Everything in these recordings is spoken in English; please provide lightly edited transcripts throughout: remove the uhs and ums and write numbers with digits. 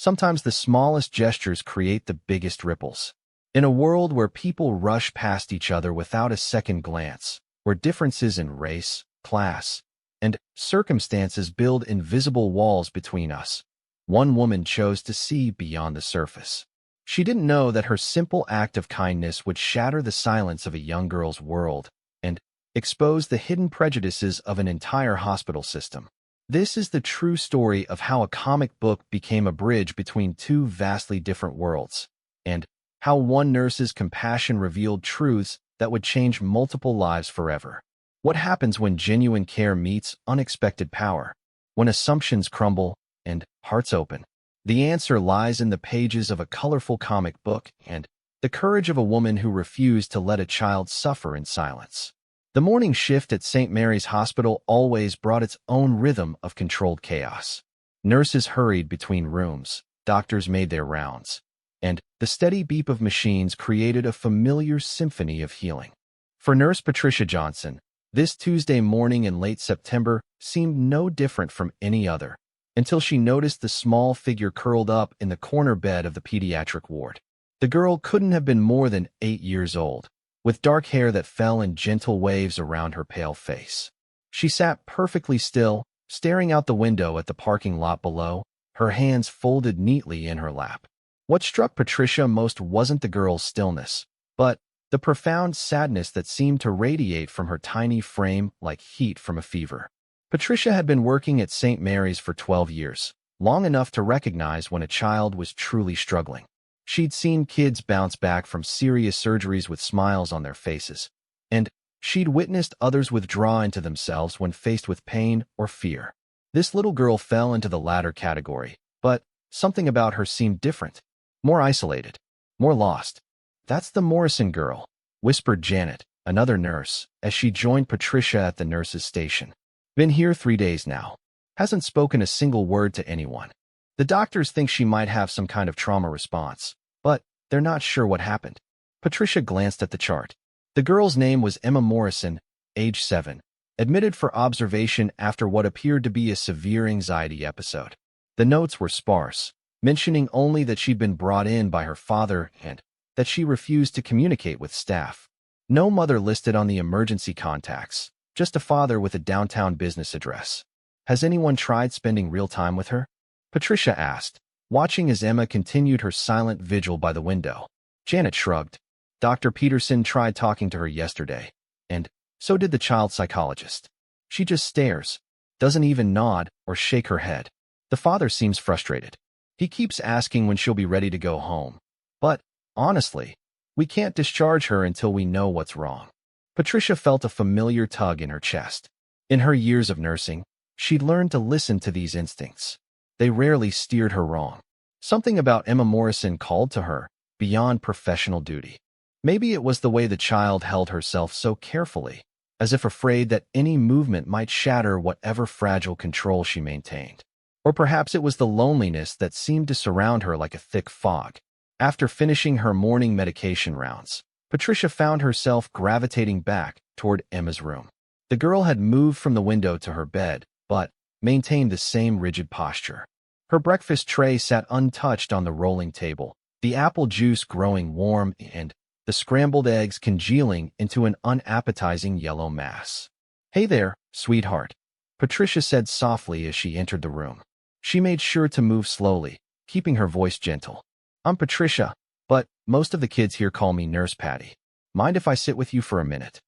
Sometimes the smallest gestures create the biggest ripples. In a world where people rush past each other without a second glance, where differences in race, class, and circumstances build invisible walls between us, one woman chose to see beyond the surface. She didn't know that her simple act of kindness would shatter the silence of a young girl's world and expose the hidden prejudices of an entire hospital system. This is the true story of how a comic book became a bridge between two vastly different worlds, and how one nurse's compassion revealed truths that would change multiple lives forever. What happens when genuine care meets unexpected power? When assumptions crumble and hearts open? The answer lies in the pages of a colorful comic book and the courage of a woman who refused to let a child suffer in silence. The morning shift at St. Mary's Hospital always brought its own rhythm of controlled chaos. Nurses hurried between rooms, doctors made their rounds, and the steady beep of machines created a familiar symphony of healing. For Nurse Patricia Johnson, this Tuesday morning in late September seemed no different from any other, until she noticed the small figure curled up in the corner bed of the pediatric ward. The girl couldn't have been more than 8 years old, with dark hair that fell in gentle waves around her pale face. She sat perfectly still, staring out the window at the parking lot below, her hands folded neatly in her lap. What struck Patricia most wasn't the girl's stillness, but the profound sadness that seemed to radiate from her tiny frame like heat from a fever. Patricia had been working at St. Mary's for 12 years, long enough to recognize when a child was truly struggling. She'd seen kids bounce back from serious surgeries with smiles on their faces, and she'd witnessed others withdraw into themselves when faced with pain or fear. This little girl fell into the latter category, but something about her seemed different, more isolated, more lost. "That's the Morrison girl," whispered Janet, another nurse, as she joined Patricia at the nurse's station. "Been here 3 days now. Hasn't spoken a single word to anyone. The doctors think she might have some kind of trauma response, but they're not sure what happened." Patricia glanced at the chart. The girl's name was Emma Morrison, age 7, admitted for observation after what appeared to be a severe anxiety episode. The notes were sparse, mentioning only that she'd been brought in by her father and that she refused to communicate with staff. No mother listed on the emergency contacts, just a father with a downtown business address. "Has anyone tried spending real time with her?" Patricia asked, watching as Emma continued her silent vigil by the window. Janet shrugged. "Dr. Peterson tried talking to her yesterday, and so did the child psychologist. She just stares, doesn't even nod or shake her head. The father seems frustrated. He keeps asking when she'll be ready to go home. But, honestly, we can't discharge her until we know what's wrong." Patricia felt a familiar tug in her chest. In her years of nursing, she'd learned to listen to these instincts. They rarely steered her wrong. Something about Emma Morrison called to her, beyond professional duty. Maybe it was the way the child held herself so carefully, as if afraid that any movement might shatter whatever fragile control she maintained. Or perhaps it was the loneliness that seemed to surround her like a thick fog. After finishing her morning medication rounds, Patricia found herself gravitating back toward Emma's room. The girl had moved from the window to her bed, but maintained the same rigid posture. Her breakfast tray sat untouched on the rolling table, the apple juice growing warm and the scrambled eggs congealing into an unappetizing yellow mass. "Hey there, sweetheart," Patricia said softly as she entered the room. She made sure to move slowly, keeping her voice gentle. "I'm Patricia, but most of the kids here call me Nurse Patty. Mind if I sit with you for a minute?"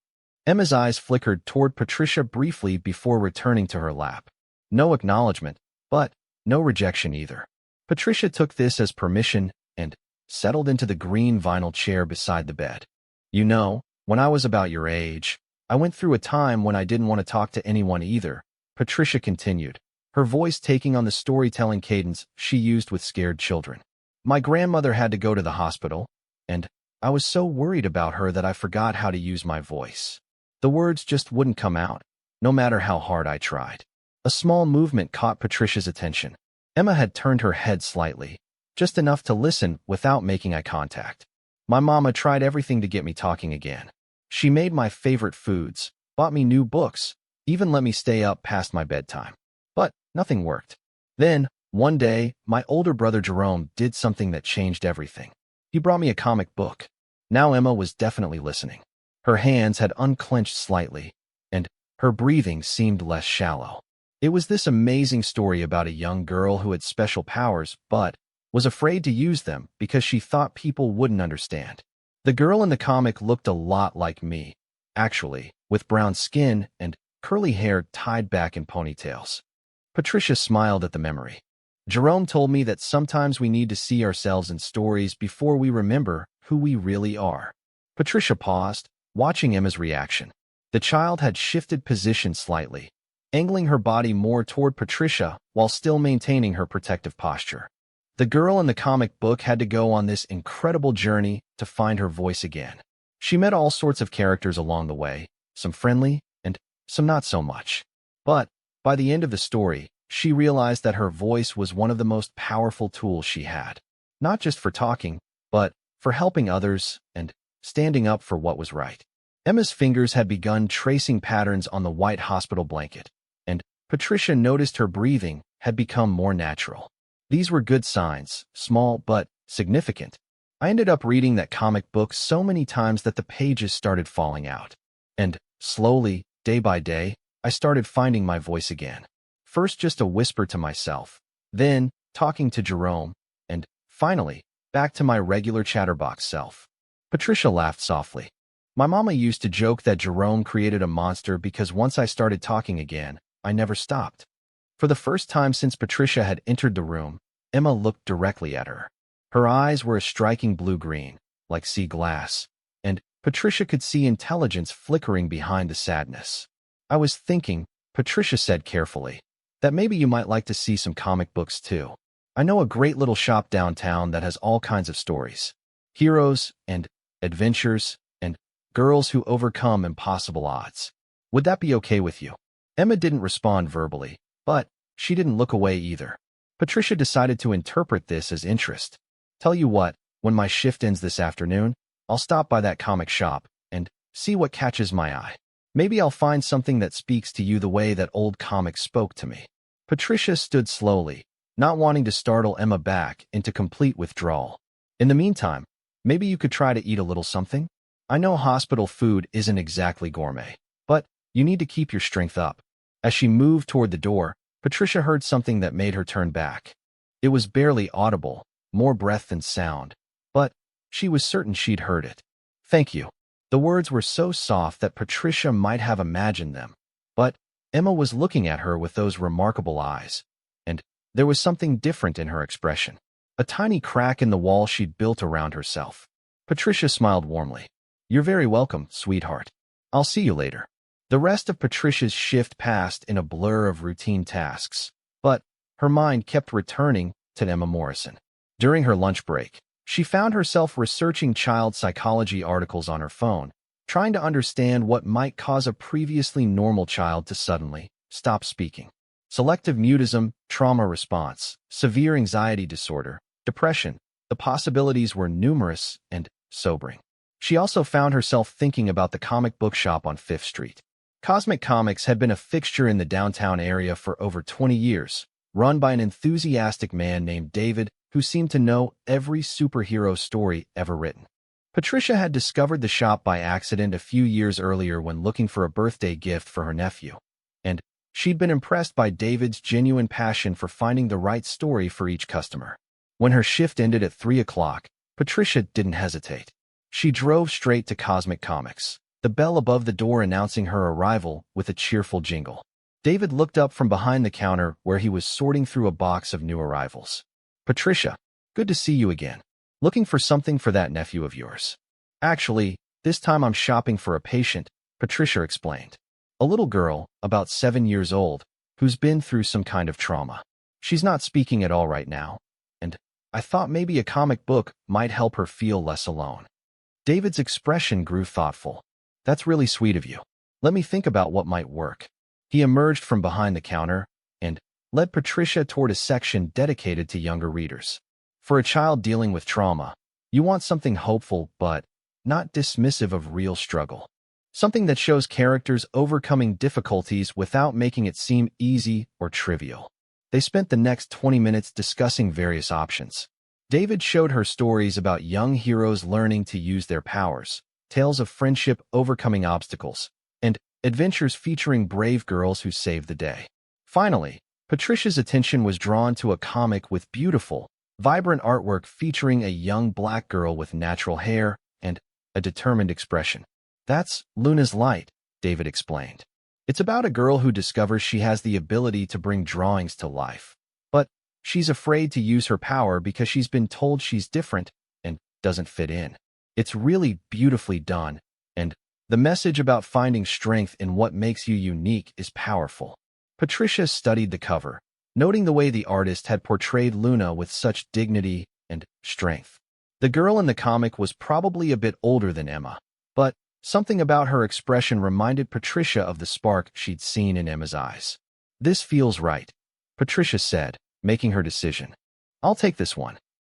Emma's eyes flickered toward Patricia briefly before returning to her lap. No acknowledgement, but no rejection either. Patricia took this as permission and settled into the green vinyl chair beside the bed. "You know, when I was about your age, I went through a time when I didn't want to talk to anyone either," Patricia continued, her voice taking on the storytelling cadence she used with scared children. "My grandmother had to go to the hospital, and I was so worried about her that I forgot how to use my voice. The words just wouldn't come out, no matter how hard I tried." A small movement caught Patricia's attention. Emma had turned her head slightly, just enough to listen without making eye contact. "My mama tried everything to get me talking again. She made my favorite foods, bought me new books, even let me stay up past my bedtime. But nothing worked. Then, One day, my older brother Jerome did something that changed everything. He brought me a comic book. Now Emma was definitely listening. Her hands had unclenched slightly, and her breathing seemed less shallow. It was this amazing story about a young girl who had special powers but was afraid to use them because she thought people wouldn't understand. The girl in the comic looked a lot like me, actually, with brown skin and curly hair tied back in ponytails. Patricia smiled at the memory. Jerome told me that sometimes we need to see ourselves in stories before we remember who we really are. Patricia paused, watching Emma's reaction. The child had shifted position slightly, angling her body more toward Patricia while still maintaining her protective posture. The girl in the comic book had to go on this incredible journey to find her voice again. She met all sorts of characters along the way, some friendly and some not so much. But by the end of the story, she realized that her voice was one of the most powerful tools she had, not just for talking, but for helping others and standing up for what was right. Emma's fingers had begun tracing patterns on the white hospital blanket, and Patricia noticed her breathing had become more natural. These were good signs, small but significant. I ended up reading that comic book so many times that the pages started falling out. And slowly, day by day, I started finding my voice again. First just a whisper to myself, then talking to Jerome, and finally, back to my regular chatterbox self. Patricia laughed softly. My mama used to joke that Jerome created a monster because once I started talking again, I never stopped. For the first time since Patricia had entered the room, Emma looked directly at her. Her eyes were a striking blue-green, like sea glass, and Patricia could see intelligence flickering behind the sadness. I was thinking, Patricia said carefully, that maybe you might like to see some comic books too. I know a great little shop downtown that has all kinds of stories. Heroes and adventures and girls who overcome impossible odds. Would that be okay with you? Emma didn't respond verbally, but she didn't look away either. Patricia decided to interpret this as interest. Tell you what, when my shift ends this afternoon, I'll stop by that comic shop and see what catches my eye. Maybe I'll find something that speaks to you the way that old comics spoke to me. Patricia stood slowly, not wanting to startle Emma back into complete withdrawal. In the meantime, maybe you could try to eat a little something? I know hospital food isn't exactly gourmet, but you need to keep your strength up. As she moved toward the door, Patricia heard something that made her turn back. It was barely audible, more breath than sound, but she was certain she'd heard it. Thank you. The words were so soft that Patricia might have imagined them, but Emma was looking at her with those remarkable eyes, and there was something different in her expression. A tiny crack in the wall she'd built around herself. Patricia smiled warmly. You're very welcome, sweetheart. I'll see you later. The rest of Patricia's shift passed in a blur of routine tasks, but her mind kept returning to Emma Morrison. During her lunch break, she found herself researching child psychology articles on her phone, trying to understand what might cause a previously normal child to suddenly stop speaking. Selective mutism, trauma response, severe anxiety disorder, depression. The possibilities were numerous and sobering. She also found herself thinking about the comic book shop on 5th Street. Cosmic Comics had been a fixture in the downtown area for over 20 years, run by an enthusiastic man named David who seemed to know every superhero story ever written. Patricia had discovered the shop by accident a few years earlier when looking for a birthday gift for her nephew, and she'd been impressed by David's genuine passion for finding the right story for each customer. When her shift ended at 3 o'clock, Patricia didn't hesitate. She drove straight to Cosmic Comics, the bell above the door announcing her arrival with a cheerful jingle. David looked up from behind the counter where he was sorting through a box of new arrivals. Patricia, good to see you again. Looking for something for that nephew of yours. Actually, this time I'm shopping for a patient, Patricia explained. A little girl, about 7 years old, who's been through some kind of trauma. She's not speaking at all right now, and I thought maybe a comic book might help her feel less alone. David's expression grew thoughtful. That's really sweet of you. Let me think about what might work. He emerged from behind the counter and led Patricia toward a section dedicated to younger readers. For a child dealing with trauma, you want something hopeful but not dismissive of real struggle. Something that shows characters overcoming difficulties without making it seem easy or trivial. They spent the next 20 minutes discussing various options. David showed her stories about young heroes learning to use their powers, tales of friendship overcoming obstacles, and adventures featuring brave girls who saved the day. Finally, Patricia's attention was drawn to a comic with beautiful, vibrant artwork featuring a young black girl with natural hair and a determined expression. "That's Luna's Light," David explained. "It's about a girl who discovers she has the ability to bring drawings to life. But she's afraid to use her power because she's been told she's different and doesn't fit in. It's really beautifully done, and the message about finding strength in what makes you unique is powerful." Patricia studied the cover, noting the way the artist had portrayed Luna with such dignity and strength. The girl in the comic was probably a bit older than Emma, but something about her expression reminded Patricia of the spark she'd seen in Emma's eyes. "This feels right," Patricia said, making her decision. "I'll take this one."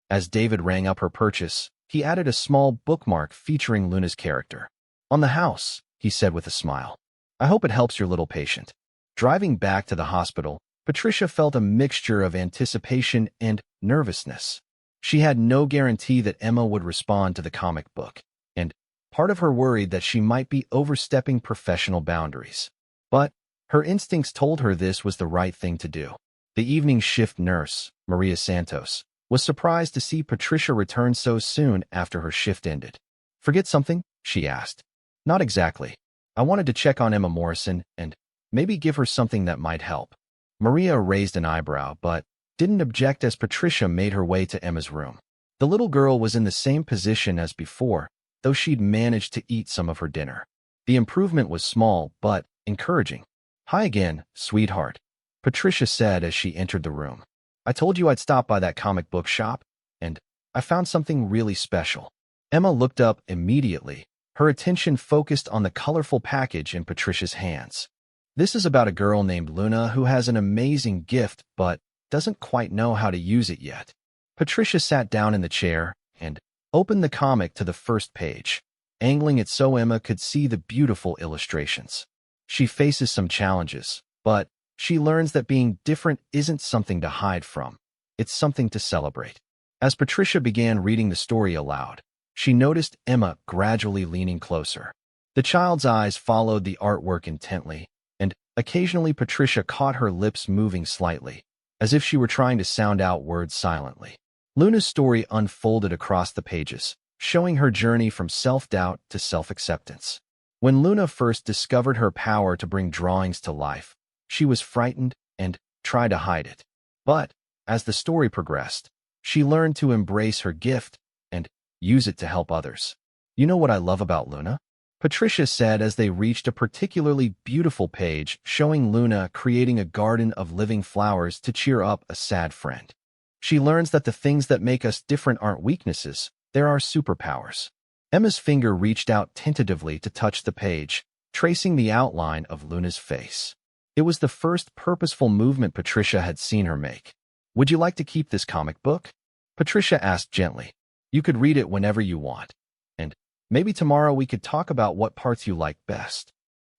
As David rang up her purchase, he added a small bookmark featuring Luna's character. "On the house," he said with a smile. "I hope it helps your little patient." Driving back to the hospital, Patricia felt a mixture of anticipation and nervousness. She had no guarantee that Emma would respond to the comic book, and part of her worried that she might be overstepping professional boundaries. But her instincts told her this was the right thing to do. The evening shift nurse, Maria Santos, was surprised to see Patricia return so soon after her shift ended. "Forget something?" she asked. "Not exactly. I wanted to check on Emma Morrison and maybe give her something that might help." Maria raised an eyebrow, but didn't object as Patricia made her way to Emma's room. The little girl was in the same position as before, though she'd managed to eat some of her dinner. The improvement was small, but encouraging. "Hi again, sweetheart," Patricia said as she entered the room. "I told you I'd stop by that comic book shop, and I found something really special." Emma looked up immediately, her attention focused on the colorful package in Patricia's hands. "This is about a girl named Luna who has an amazing gift but doesn't quite know how to use it yet." Patricia sat down in the chair and opened the comic to the first page, angling it so Emma could see the beautiful illustrations. She faces some challenges, but she learns that being different isn't something to hide from. It's something to celebrate. As Patricia began reading the story aloud, she noticed Emma gradually leaning closer. The child's eyes followed the artwork intently, and occasionally Patricia caught her lips moving slightly, as if she were trying to sound out words silently. Luna's story unfolded across the pages, showing her journey from self-doubt to self-acceptance. When Luna first discovered her power to bring drawings to life, she was frightened and tried to hide it. But as the story progressed, she learned to embrace her gift and use it to help others. "You know what I love about Luna?" Patricia said as they reached a particularly beautiful page showing Luna creating a garden of living flowers to cheer up a sad friend. "She learns that the things that make us different aren't weaknesses, they're our superpowers." Emma's finger reached out tentatively to touch the page, tracing the outline of Luna's face. It was the first purposeful movement Patricia had seen her make. "Would you like to keep this comic book?" Patricia asked gently. "You could read it whenever you want. And maybe tomorrow we could talk about what parts you like best."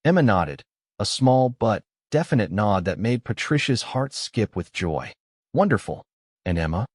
Emma nodded, a small but definite nod that made Patricia's heart skip with joy. "Wonderful. And Emma?"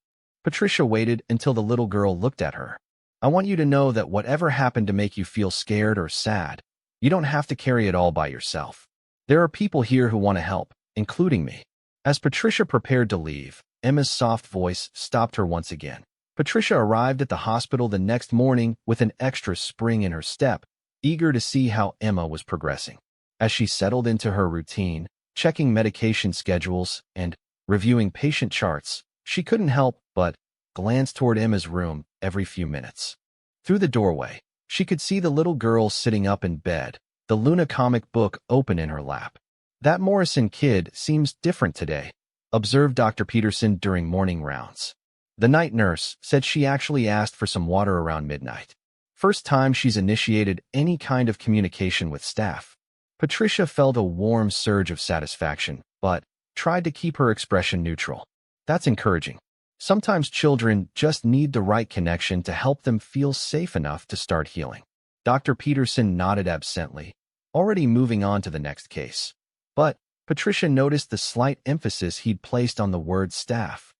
Patricia waited until the little girl looked at her. "I want you to know that whatever happened to make you feel scared or sad, you don't have to carry it all by yourself. There are people here who want to help, including me." As Patricia prepared to leave, Emma's soft voice stopped her once again. Patricia arrived at the hospital the next morning with an extra spring in her step, eager to see how Emma was progressing. As she settled into her routine, checking medication schedules and reviewing patient charts, she couldn't help but glance toward Emma's room every few minutes. Through the doorway, she could see the little girl sitting up in bed, the Luna comic book open in her lap. "That Morrison kid seems different today," observed Dr. Peterson during morning rounds. The night nurse said she actually asked for some water around midnight. First time she's initiated any kind of communication with staff. Patricia felt a warm surge of satisfaction, but tried to keep her expression neutral. "That's encouraging. Sometimes children just need the right connection to help them feel safe enough to start healing." Dr. Peterson nodded absently, already moving on to the next case. "But Patricia noticed the slight emphasis he'd placed on the word staff.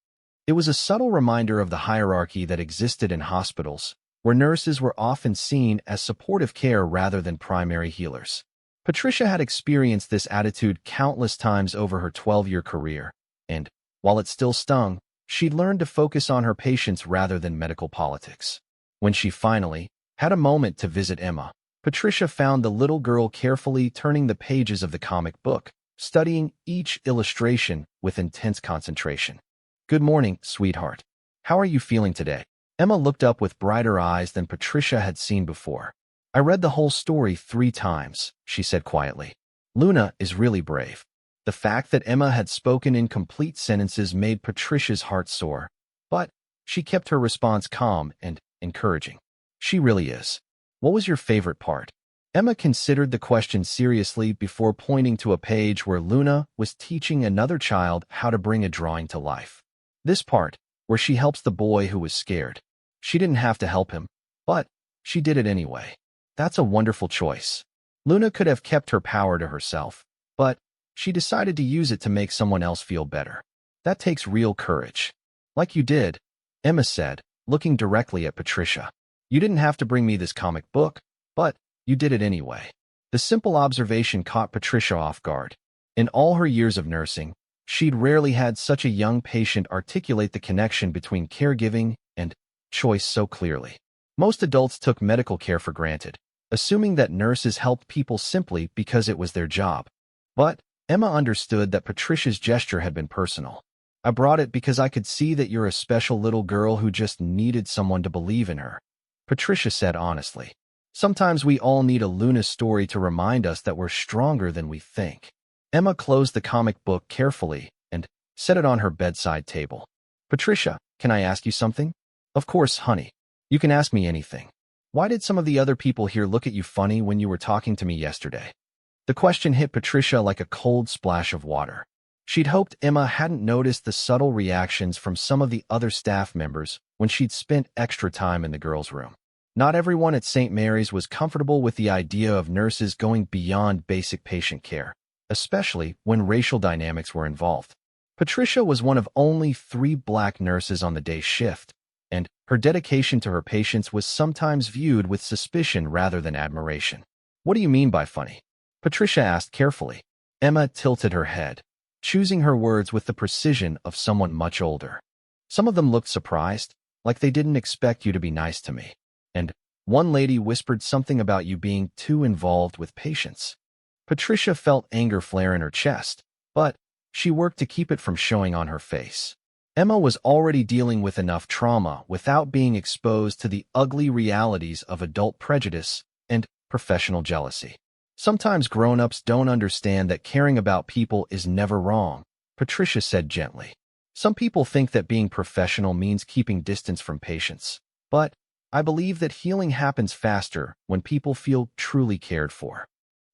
It was a subtle reminder of the hierarchy that existed in hospitals, where nurses were often seen as supportive care rather than primary healers. Patricia had experienced this attitude countless times over her 12-year career, and, while it still stung, she'd learned to focus on her patients rather than medical politics. When she finally had a moment to visit Emma, Patricia found the little girl carefully turning the pages of the comic book, studying each illustration with intense concentration. "Good morning, sweetheart. How are you feeling today?" Emma looked up with brighter eyes than Patricia had seen before. "I read the whole story 3 times," she said quietly. Luna is really brave. The fact that Emma had spoken in complete sentences made Patricia's heart soar, but she kept her response calm and encouraging. "She really is. What was your favorite part?" Emma considered the question seriously before pointing to a page where Luna was teaching another child how to bring a drawing to life. This part, where she helps the boy who was scared. She didn't have to help him, but she did it anyway. That's a wonderful choice. Luna could have kept her power to herself, but she decided to use it to make someone else feel better. That takes real courage. "Like you did," Emma said, looking directly at Patricia. "You didn't have to bring me this comic book, but you did it anyway." The simple observation caught Patricia off guard. In all her years of nursing, she'd rarely had such a young patient articulate the connection between caregiving and choice so clearly. Most adults took medical care for granted, assuming that nurses helped people simply because it was their job. But Emma understood that Patricia's gesture had been personal. "I brought it because I could see that you're a special little girl who just needed someone to believe in her," Patricia said honestly. "Sometimes we all need a Luna story to remind us that we're stronger than we think." Emma closed the comic book carefully and set it on her bedside table. "Patricia, can I ask you something?" "Of course, honey. You can ask me anything." "Why did some of the other people here look at you funny when you were talking to me yesterday?" The question hit Patricia like a cold splash of water. She'd hoped Emma hadn't noticed the subtle reactions from some of the other staff members when she'd spent extra time in the girls' room. Not everyone at St. Mary's was comfortable with the idea of nurses going beyond basic patient care, especially when racial dynamics were involved. Patricia was one of only 3 black nurses on the day shift, and her dedication to her patients was sometimes viewed with suspicion rather than admiration. "What do you mean by funny?" Patricia asked carefully. Emma tilted her head, choosing her words with the precision of someone much older. "Some of them looked surprised, like they didn't expect you to be nice to me. And one lady whispered something about you being too involved with patients." Patricia felt anger flare in her chest, but she worked to keep it from showing on her face. Emma was already dealing with enough trauma without being exposed to the ugly realities of adult prejudice and professional jealousy. "Sometimes grown-ups don't understand that caring about people is never wrong," Patricia said gently. "Some people think that being professional means keeping distance from patients, but I believe that healing happens faster when people feel truly cared for."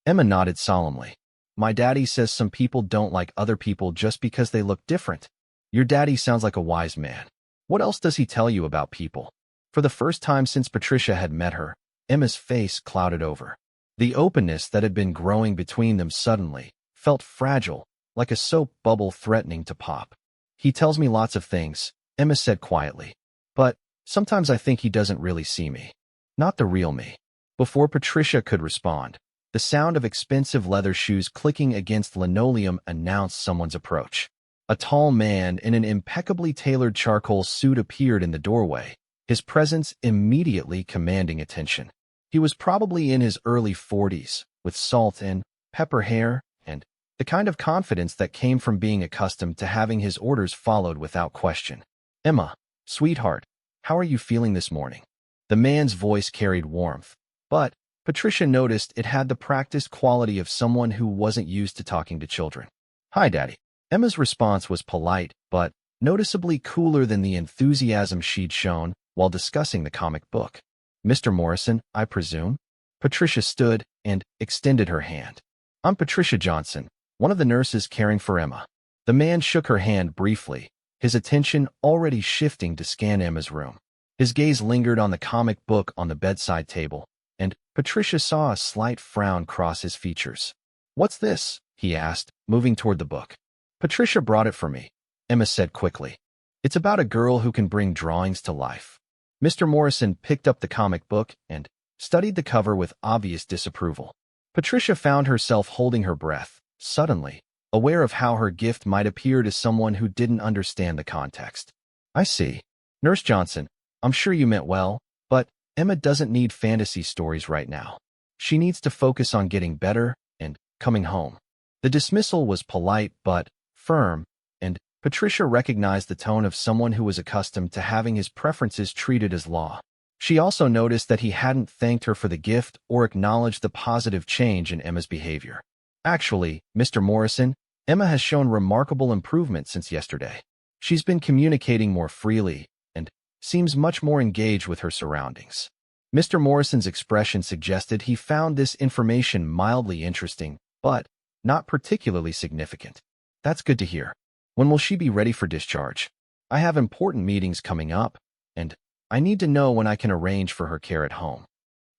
Emma nodded solemnly. "My daddy says some people don't like other people just because they look different." "Your daddy sounds like a wise man. What else does he tell you about people?" For the first time since Patricia had met her, Emma's face clouded over. The openness that had been growing between them suddenly felt fragile, like a soap bubble threatening to pop. "He tells me lots of things," Emma said quietly. "But sometimes I think he doesn't really see me. Not the real me." Before Patricia could respond, the sound of expensive leather shoes clicking against linoleum announced someone's approach. A tall man in an impeccably tailored charcoal suit appeared in the doorway, his presence immediately commanding attention. He was probably in his early 40s, with salt and pepper hair, and the kind of confidence that came from being accustomed to having his orders followed without question. "Emma, sweetheart, how are you feeling this morning?" The man's voice carried warmth, but Patricia noticed it had the practiced quality of someone who wasn't used to talking to children. "Hi, Daddy." Emma's response was polite, but noticeably cooler than the enthusiasm she'd shown while discussing the comic book. "Mr. Morrison, I presume?" Patricia stood and extended her hand. "I'm Patricia Johnson, one of the nurses caring for Emma." The man shook her hand briefly, his attention already shifting to scan Emma's room. His gaze lingered on the comic book on the bedside table, and Patricia saw a slight frown cross his features. "What's this?" he asked, moving toward the book. Patricia brought it for me, Emma said quickly. It's about a girl who can bring drawings to life. Mr. Morrison picked up the comic book and studied the cover with obvious disapproval. Patricia found herself holding her breath, suddenly, aware of how her gift might appear to someone who didn't understand the context. I see. Nurse Johnson, I'm sure you meant well, but Emma doesn't need fantasy stories right now. She needs to focus on getting better and coming home. The dismissal was polite but firm, and Patricia recognized the tone of someone who was accustomed to having his preferences treated as law. She also noticed that he hadn't thanked her for the gift or acknowledged the positive change in Emma's behavior. Actually, Mr. Morrison, Emma has shown remarkable improvement since yesterday. She's been communicating more freely and seems much more engaged with her surroundings. Mr. Morrison's expression suggested he found this information mildly interesting, but not particularly significant. That's good to hear. When will she be ready for discharge? I have important meetings coming up, and I need to know when I can arrange for her care at home.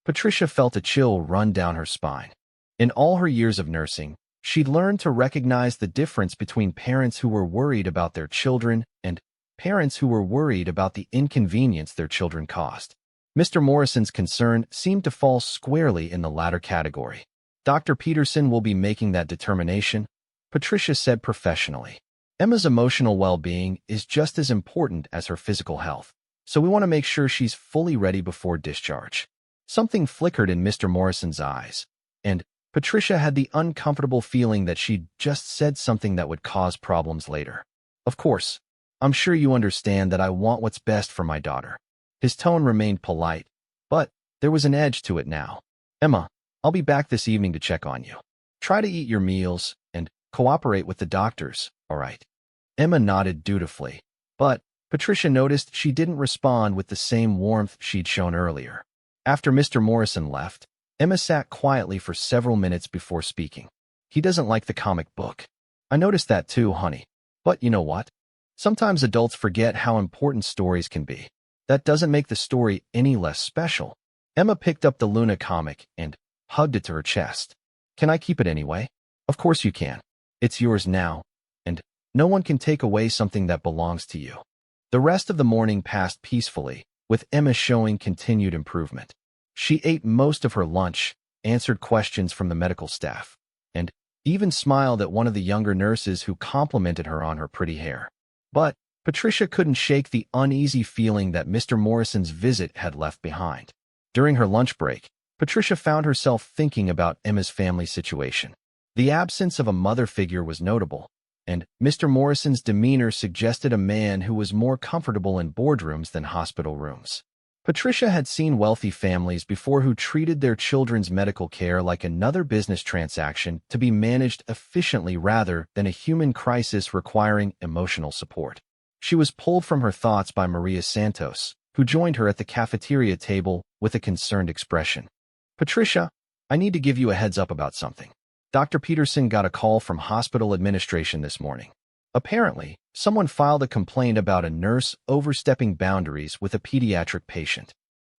Patricia felt a chill run down her spine. In all her years of nursing, she'd learned to recognize the difference between parents who were worried about their children and parents who were worried about the inconvenience their children caused. Mr. Morrison's concern seemed to fall squarely in the latter category. Dr. Peterson will be making that determination, Patricia said professionally. Emma's emotional well-being is just as important as her physical health, so we want to make sure she's fully ready before discharge. Something flickered in Mr. Morrison's eyes, and Patricia had the uncomfortable feeling that she'd just said something that would cause problems later. Of course, I'm sure you understand that I want what's best for my daughter. His tone remained polite, but there was an edge to it now. Emma, I'll be back this evening to check on you. Try to eat your meals and cooperate with the doctors, all right? Emma nodded dutifully, but Patricia noticed she didn't respond with the same warmth she'd shown earlier. After Mr. Morrison left, Emma sat quietly for several minutes before speaking. He doesn't like the comic book. I noticed that too, honey. But you know what? Sometimes adults forget how important stories can be. That doesn't make the story any less special. Emma picked up the Luna comic and hugged it to her chest. Can I keep it anyway? Of course you can. It's yours now, and no one can take away something that belongs to you. The rest of the morning passed peacefully, with Emma showing continued improvement. She ate most of her lunch, answered questions from the medical staff, and even smiled at one of the younger nurses who complimented her on her pretty hair. But Patricia couldn't shake the uneasy feeling that Mr. Morrison's visit had left behind. During her lunch break, Patricia found herself thinking about Emma's family situation. The absence of a mother figure was notable, and Mr. Morrison's demeanor suggested a man who was more comfortable in boardrooms than hospital rooms. Patricia had seen wealthy families before who treated their children's medical care like another business transaction to be managed efficiently rather than a human crisis requiring emotional support. She was pulled from her thoughts by Maria Santos, who joined her at the cafeteria table with a concerned expression. Patricia, I need to give you a heads up about something. Dr. Peterson got a call from hospital administration this morning. Apparently, someone filed a complaint about a nurse overstepping boundaries with a pediatric patient.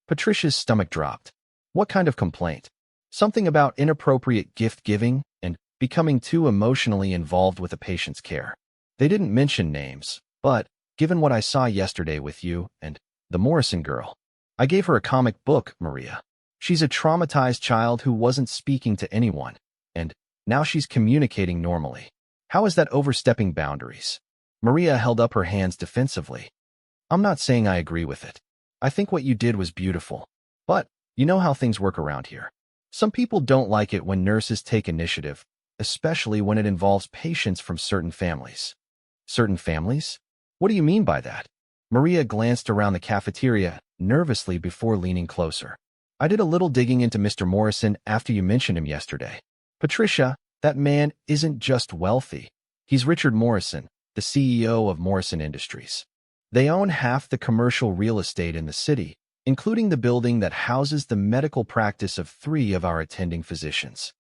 Patricia's stomach dropped. What kind of complaint? Something about inappropriate gift-giving and becoming too emotionally involved with a patient's care. They didn't mention names, but given what I saw yesterday with you and the Morrison girl, I gave her a comic book, Maria. She's a traumatized child who wasn't speaking to anyone, and now she's communicating normally. How is that overstepping boundaries? Maria held up her hands defensively. I'm not saying I agree with it. I think what you did was beautiful. But you know how things work around here. Some people don't like it when nurses take initiative, especially when it involves patients from certain families. Certain families? What do you mean by that? Maria glanced around the cafeteria nervously before leaning closer. I did a little digging into Mr. Morrison after you mentioned him yesterday. Patricia, that man isn't just wealthy. He's Richard Morrison, the CEO of Morrison Industries. They own half the commercial real estate in the city, including the building that houses the medical practice of 3 of our attending physicians.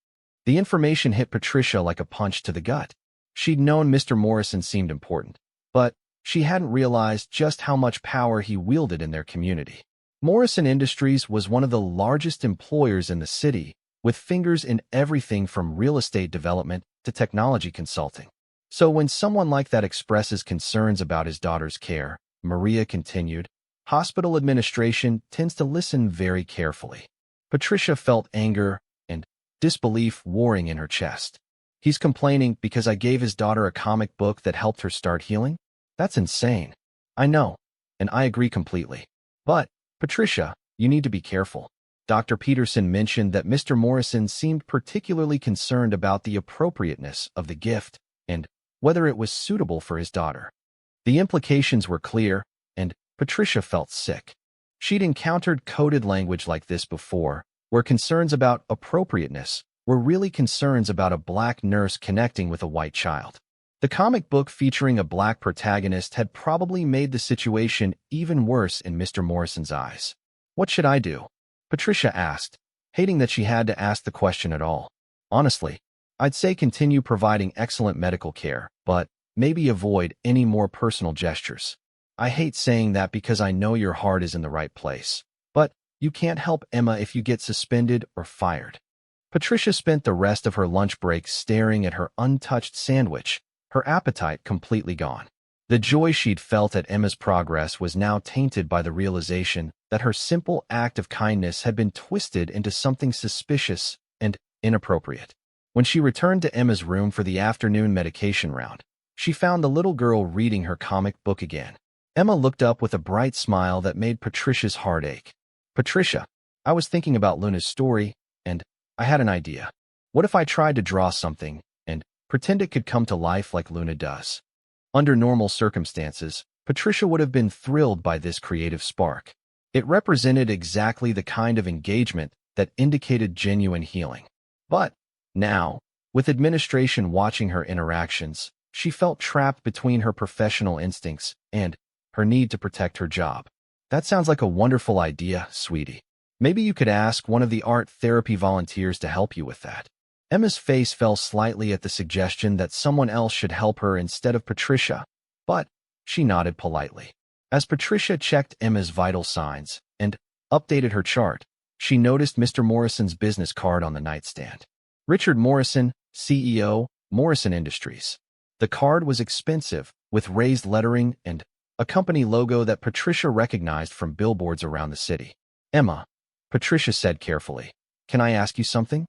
The information hit Patricia like a punch to the gut. She'd known Mr. Morrison seemed important, but she hadn't realized just how much power he wielded in their community. Morrison Industries was one of the largest employers in the city, with fingers in everything from real estate development to technology consulting. So when someone like that expresses concerns about his daughter's care, Maria continued, hospital administration tends to listen very carefully. Patricia felt anger and disbelief warring in her chest. He's complaining because I gave his daughter a comic book that helped her start healing? That's insane. I know, and I agree completely. But, Patricia, you need to be careful. Dr. Peterson mentioned that Mr. Morrison seemed particularly concerned about the appropriateness of the gift and whether it was suitable for his daughter. The implications were clear, and Patricia felt sick. She'd encountered coded language like this before, where concerns about appropriateness were really concerns about a black nurse connecting with a white child. The comic book featuring a black protagonist had probably made the situation even worse in Mr. Morrison's eyes. What should I do? Patricia asked, hating that she had to ask the question at all. Honestly, I'd say continue providing excellent medical care, but maybe avoid any more personal gestures. I hate saying that because I know your heart is in the right place, but you can't help Emma if you get suspended or fired. Patricia spent the rest of her lunch break staring at her untouched sandwich, her appetite completely gone. The joy she'd felt at Emma's progress was now tainted by the realization that her simple act of kindness had been twisted into something suspicious and inappropriate. When she returned to Emma's room for the afternoon medication round, she found the little girl reading her comic book again. Emma looked up with a bright smile that made Patricia's heart ache. Patricia, I was thinking about Luna's story, and I had an idea. What if I tried to draw something and pretend it could come to life like Luna does? Under normal circumstances, Patricia would have been thrilled by this creative spark. It represented exactly the kind of engagement that indicated genuine healing. But now, with administration watching her interactions, she felt trapped between her professional instincts and her need to protect her job. That sounds like a wonderful idea, sweetie. Maybe you could ask one of the art therapy volunteers to help you with that. Emma's face fell slightly at the suggestion that someone else should help her instead of Patricia, but she nodded politely. As Patricia checked Emma's vital signs and updated her chart, she noticed Mr. Morrison's business card on the nightstand. Richard Morrison, CEO, Morrison Industries. The card was expensive, with raised lettering and a company logo that Patricia recognized from billboards around the city. Emma, Patricia said carefully, can I ask you something?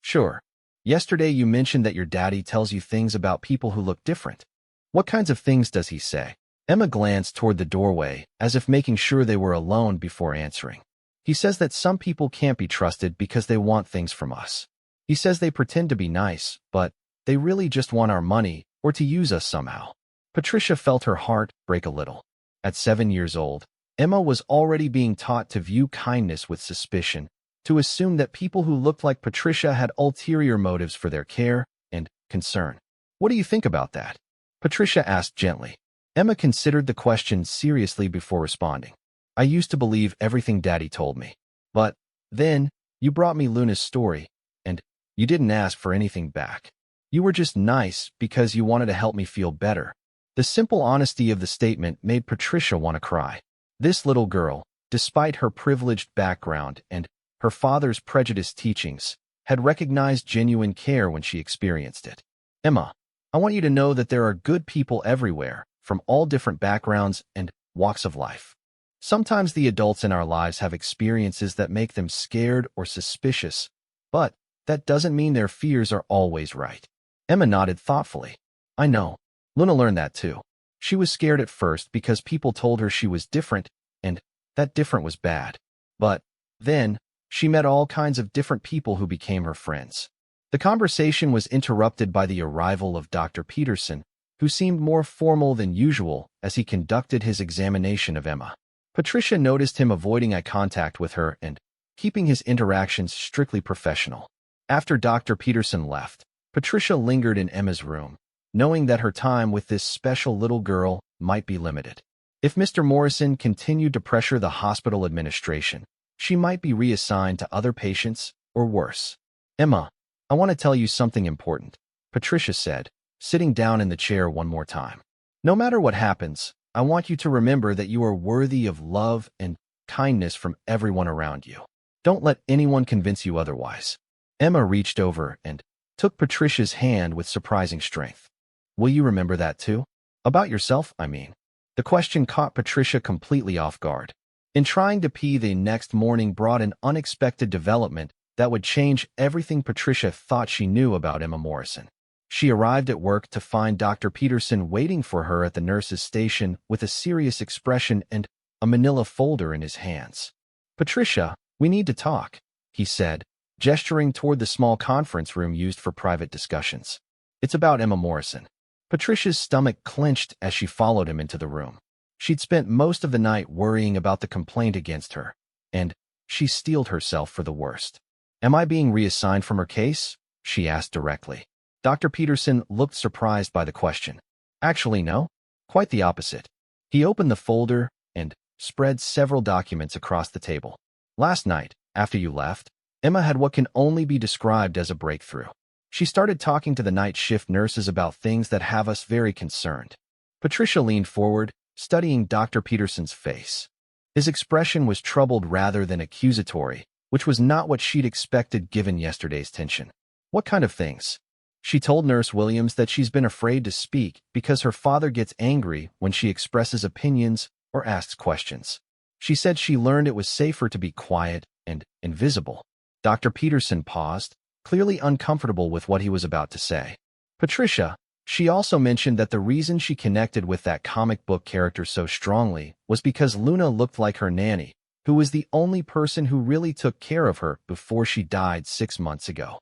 Sure. Yesterday you mentioned that your daddy tells you things about people who look different. What kinds of things does he say? Emma glanced toward the doorway, as if making sure they were alone before answering. He says that some people can't be trusted because they want things from us. He says they pretend to be nice, but they really just want our money or to use us somehow. Patricia felt her heart break a little. At 7 years old, Emma was already being taught to view kindness with suspicion, to assume that people who looked like Patricia had ulterior motives for their care and concern. What do you think about that? Patricia asked gently. Emma considered the question seriously before responding. I used to believe everything Daddy told me. But then, you brought me Luna's story, and you didn't ask for anything back. You were just nice because you wanted to help me feel better. The simple honesty of the statement made Patricia want to cry. This little girl, despite her privileged background and her father's prejudiced teachings, had recognized genuine care when she experienced it. Emma, I want you to know that there are good people everywhere, from all different backgrounds and walks of life. Sometimes the adults in our lives have experiences that make them scared or suspicious, but that doesn't mean their fears are always right. Emma nodded thoughtfully. I know. Luna learned that too. She was scared at first because people told her she was different, and that different was bad. But then, she met all kinds of different people who became her friends. The conversation was interrupted by the arrival of Dr. Peterson, who seemed more formal than usual as he conducted his examination of Emma. Patricia noticed him avoiding eye contact with her and keeping his interactions strictly professional. After Dr. Peterson left, Patricia lingered in Emma's room, knowing that her time with this special little girl might be limited. If Mr. Morrison continued to pressure the hospital administration, she might be reassigned to other patients or worse. Emma, I want to tell you something important, Patricia said, sitting down in the chair one more time. No matter what happens, I want you to remember that you are worthy of love and kindness from everyone around you. Don't let anyone convince you otherwise. Emma reached over and took Patricia's hand with surprising strength. Will you remember that too? About yourself, I mean. The question caught Patricia completely off guard. In trying to pee the next morning brought an unexpected development that would change everything Patricia thought she knew about Emma Morrison. She arrived at work to find Dr. Peterson waiting for her at the nurse's station with a serious expression and a manila folder in his hands. Patricia, we need to talk, he said, gesturing toward the small conference room used for private discussions. It's about Emma Morrison. Patricia's stomach clenched as she followed him into the room. She'd spent most of the night worrying about the complaint against her, and she steeled herself for the worst. Am I being reassigned from her case? She asked directly. Dr. Peterson looked surprised by the question. Actually, no. Quite the opposite. He opened the folder and spread several documents across the table. Last night, after you left, Emma had what can only be described as a breakthrough. She started talking to the night shift nurses about things that have us very concerned. Patricia leaned forward, studying Dr. Peterson's face. His expression was troubled rather than accusatory, which was not what she'd expected given yesterday's tension. What kind of things? She told Nurse Williams that she's been afraid to speak because her father gets angry when she expresses opinions or asks questions. She said she learned it was safer to be quiet and invisible. Dr. Peterson paused, clearly uncomfortable with what he was about to say. Patricia, she also mentioned that the reason she connected with that comic book character so strongly was because Luna looked like her nanny, who was the only person who really took care of her before she died 6 months ago.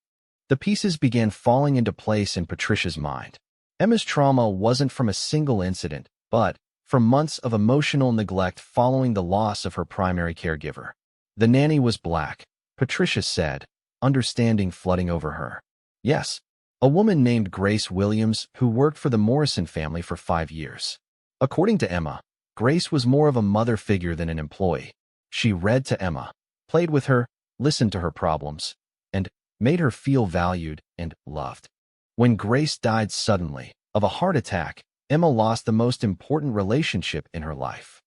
The pieces began falling into place in Patricia's mind. Emma's trauma wasn't from a single incident, but from months of emotional neglect following the loss of her primary caregiver. The nanny was black, Patricia said, understanding flooding over her. Yes, a woman named Grace Williams who worked for the Morrison family for 5 years. According to Emma, Grace was more of a mother figure than an employee. She read to Emma, played with her, listened to her problems, and made her feel valued and loved. When Grace died suddenly, of a heart attack, Emma lost the most important relationship in her life.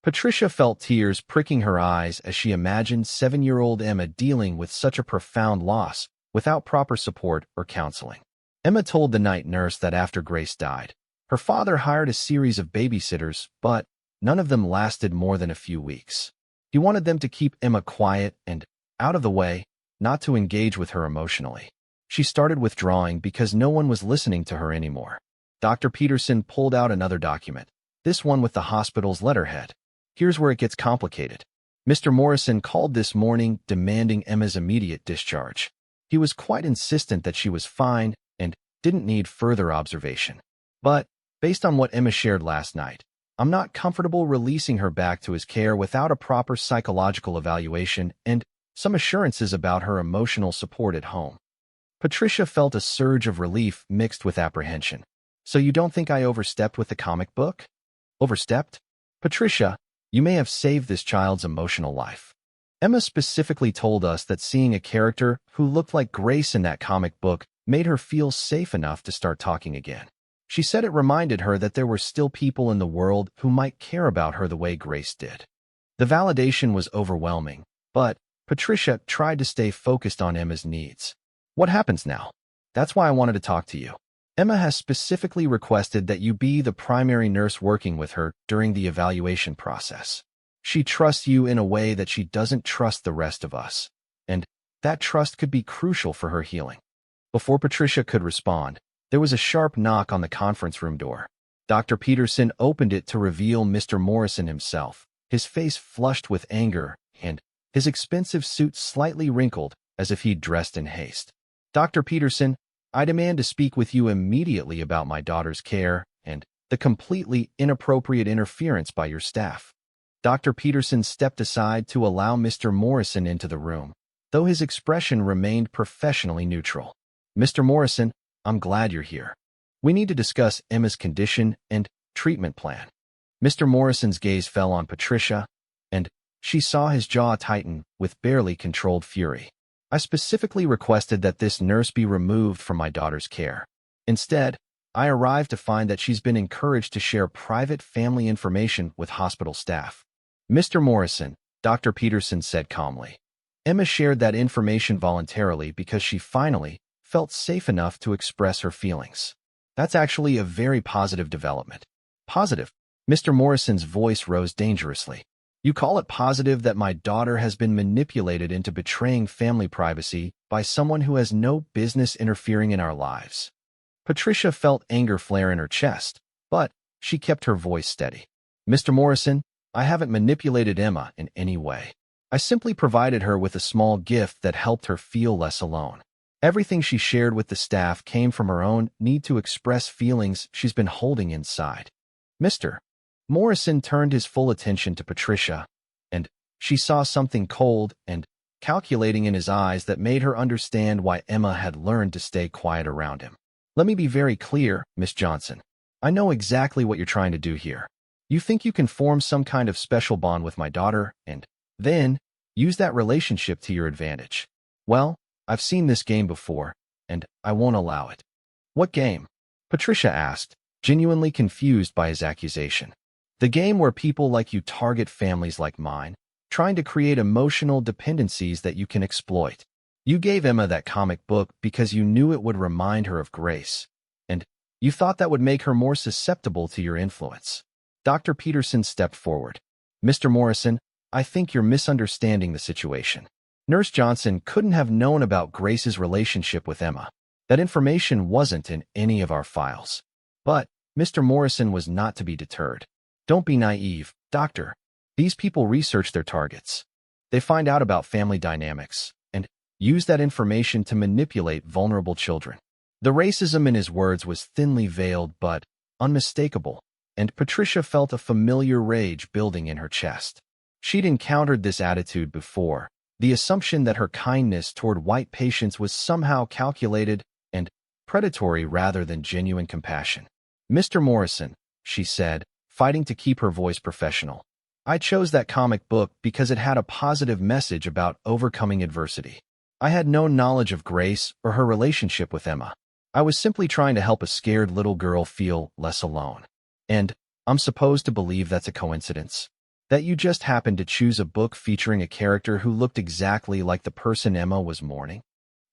Patricia felt tears pricking her eyes as she imagined 7-year-old Emma dealing with such a profound loss without proper support or counseling. Emma told the night nurse that after Grace died, her father hired a series of babysitters, but none of them lasted more than a few weeks. He wanted them to keep Emma quiet and out of the way, not to engage with her emotionally. She started withdrawing because no one was listening to her anymore. Dr. Peterson pulled out another document, this one with the hospital's letterhead. Here's where it gets complicated. Mr. Morrison called this morning demanding Emma's immediate discharge. He was quite insistent that she was fine and didn't need further observation. But, based on what Emma shared last night, I'm not comfortable releasing her back to his care without a proper psychological evaluation and some assurances about her emotional support at home. Patricia felt a surge of relief mixed with apprehension. So you don't think I overstepped with the comic book? Overstepped? Patricia, you may have saved this child's emotional life. Emma specifically told us that seeing a character who looked like Grace in that comic book made her feel safe enough to start talking again. She said it reminded her that there were still people in the world who might care about her the way Grace did. The validation was overwhelming, but Patricia tried to stay focused on Emma's needs. What happens now? That's why I wanted to talk to you. Emma has specifically requested that you be the primary nurse working with her during the evaluation process. She trusts you in a way that she doesn't trust the rest of us, and that trust could be crucial for her healing. Before Patricia could respond, there was a sharp knock on the conference room door. Dr. Peterson opened it to reveal Mr. Morrison himself, his face flushed with anger and his expensive suit slightly wrinkled as if he'd dressed in haste. Dr. Peterson, I demand to speak with you immediately about my daughter's care and the completely inappropriate interference by your staff. Dr. Peterson stepped aside to allow Mr. Morrison into the room, though his expression remained professionally neutral. Mr. Morrison, I'm glad you're here. We need to discuss Emma's condition and treatment plan. Mr. Morrison's gaze fell on Patricia, and she saw his jaw tighten with barely controlled fury. I specifically requested that this nurse be removed from my daughter's care. Instead, I arrived to find that she's been encouraged to share private family information with hospital staff. Mr. Morrison, Dr. Peterson said calmly, Emma shared that information voluntarily because she finally felt safe enough to express her feelings. That's actually a very positive development. Positive? Mr. Morrison's voice rose dangerously. You call it positive that my daughter has been manipulated into betraying family privacy by someone who has no business interfering in our lives? Patricia felt anger flare in her chest, but she kept her voice steady. Mr. Morrison, I haven't manipulated Emma in any way. I simply provided her with a small gift that helped her feel less alone. Everything she shared with the staff came from her own need to express feelings she's been holding inside. Mr. Morrison turned his full attention to Patricia, and she saw something cold and calculating in his eyes that made her understand why Emma had learned to stay quiet around him. Let me be very clear, Miss Johnson. I know exactly what you're trying to do here. You think you can form some kind of special bond with my daughter and then use that relationship to your advantage. Well, I've seen this game before, and I won't allow it. What game? Patricia asked, genuinely confused by his accusation. The game where people like you target families like mine, trying to create emotional dependencies that you can exploit. You gave Emma that comic book because you knew it would remind her of Grace, and you thought that would make her more susceptible to your influence. Dr. Peterson stepped forward. Mr. Morrison, I think you're misunderstanding the situation. Nurse Johnson couldn't have known about Grace's relationship with Emma. That information wasn't in any of our files. But Mr. Morrison was not to be deterred. Don't be naive, doctor. These people research their targets. They find out about family dynamics and use that information to manipulate vulnerable children. The racism in his words was thinly veiled but unmistakable, and Patricia felt a familiar rage building in her chest. She'd encountered this attitude before, the assumption that her kindness toward white patients was somehow calculated and predatory rather than genuine compassion. Mr. Morrison, she said, fighting to keep her voice professional. I chose that comic book because it had a positive message about overcoming adversity. I had no knowledge of Grace or her relationship with Emma. I was simply trying to help a scared little girl feel less alone. And I'm supposed to believe that's a coincidence? That you just happened to choose a book featuring a character who looked exactly like the person Emma was mourning?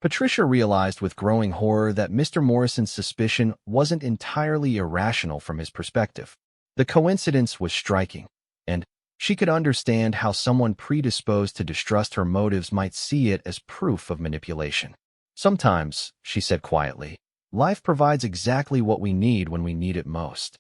Patricia realized with growing horror that Mr. Morrison's suspicion wasn't entirely irrational from his perspective. The coincidence was striking, and she could understand how someone predisposed to distrust her motives might see it as proof of manipulation. Sometimes, she said quietly, life provides exactly what we need when we need it most.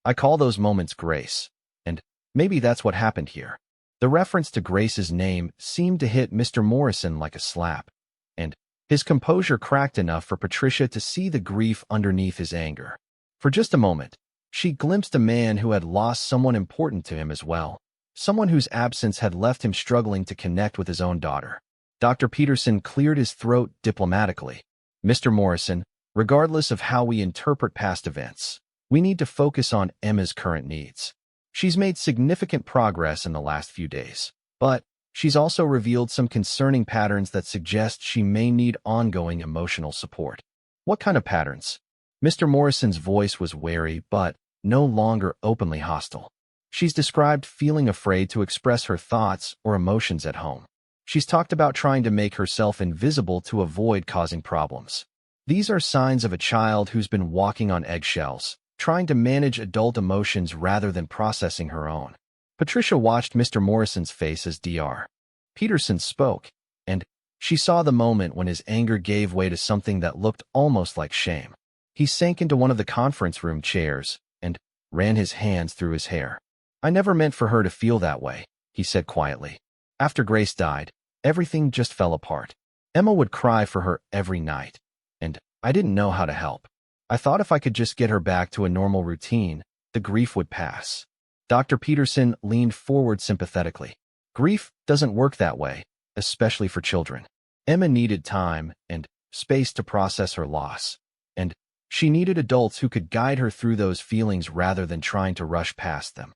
I call those moments grace, and maybe that's what happened here. The reference to Grace's name seemed to hit Mr. Morrison like a slap, and his composure cracked enough for Patricia to see the grief underneath his anger. For just a moment, she glimpsed a man who had lost someone important to him as well, someone whose absence had left him struggling to connect with his own daughter. Dr. Peterson cleared his throat diplomatically. Mr. Morrison, regardless of how we interpret past events, we need to focus on Emma's current needs. She's made significant progress in the last few days, but she's also revealed some concerning patterns that suggest she may need ongoing emotional support. What kind of patterns? Mr. Morrison's voice was wary but no longer openly hostile. She's described feeling afraid to express her thoughts or emotions at home. She's talked about trying to make herself invisible to avoid causing problems. These are signs of a child who's been walking on eggshells, trying to manage adult emotions rather than processing her own. Patricia watched Mr. Morrison's face as Dr. Peterson spoke, and she saw the moment when his anger gave way to something that looked almost like shame. He sank into one of the conference room chairs and ran his hands through his hair. I never meant for her to feel that way, he said quietly. After Grace died, everything just fell apart. Emma would cry for her every night, and I didn't know how to help. I thought if I could just get her back to a normal routine, the grief would pass. Dr. Peterson leaned forward sympathetically. Grief doesn't work that way, especially for children. Emma needed time and space to process her loss, and she needed adults who could guide her through those feelings rather than trying to rush past them.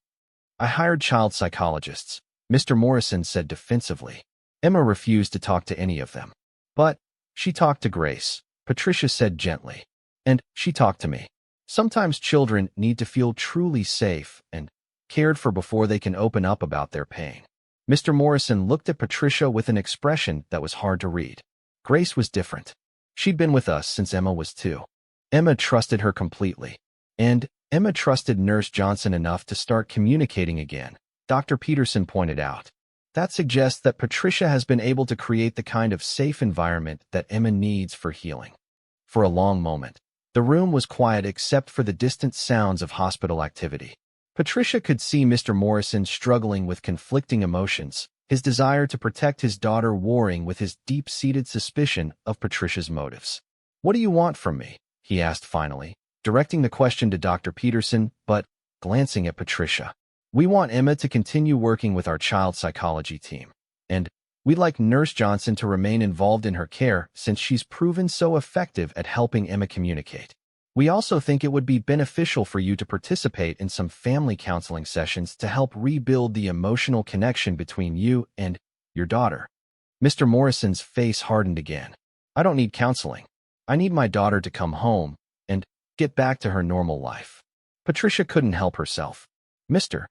I hired child psychologists, Mr. Morrison said defensively. Emma refused to talk to any of them. But she talked to Grace, Patricia said gently. And she talked to me. Sometimes children need to feel truly safe and cared for before they can open up about their pain. Mr. Morrison looked at Patricia with an expression that was hard to read. Grace was different. She'd been with us since Emma was 2. Emma trusted her completely. And Emma trusted Nurse Johnson enough to start communicating again, Dr. Peterson pointed out. That suggests that Patricia has been able to create the kind of safe environment that Emma needs for healing. For a long moment, the room was quiet except for the distant sounds of hospital activity. Patricia could see Mr. Morrison struggling with conflicting emotions, his desire to protect his daughter warring with his deep-seated suspicion of Patricia's motives. "What do you want from me?" he asked finally, directing the question to Dr. Peterson, but glancing at Patricia. "We want Emma to continue working with our child psychology team, and we'd like Nurse Johnson to remain involved in her care since she's proven so effective at helping Emma communicate. We also think it would be beneficial for you to participate in some family counseling sessions to help rebuild the emotional connection between you and your daughter." Mr. Morrison's face hardened again. "I don't need counseling. I need my daughter to come home and get back to her normal life." Patricia couldn't help herself. "Mr.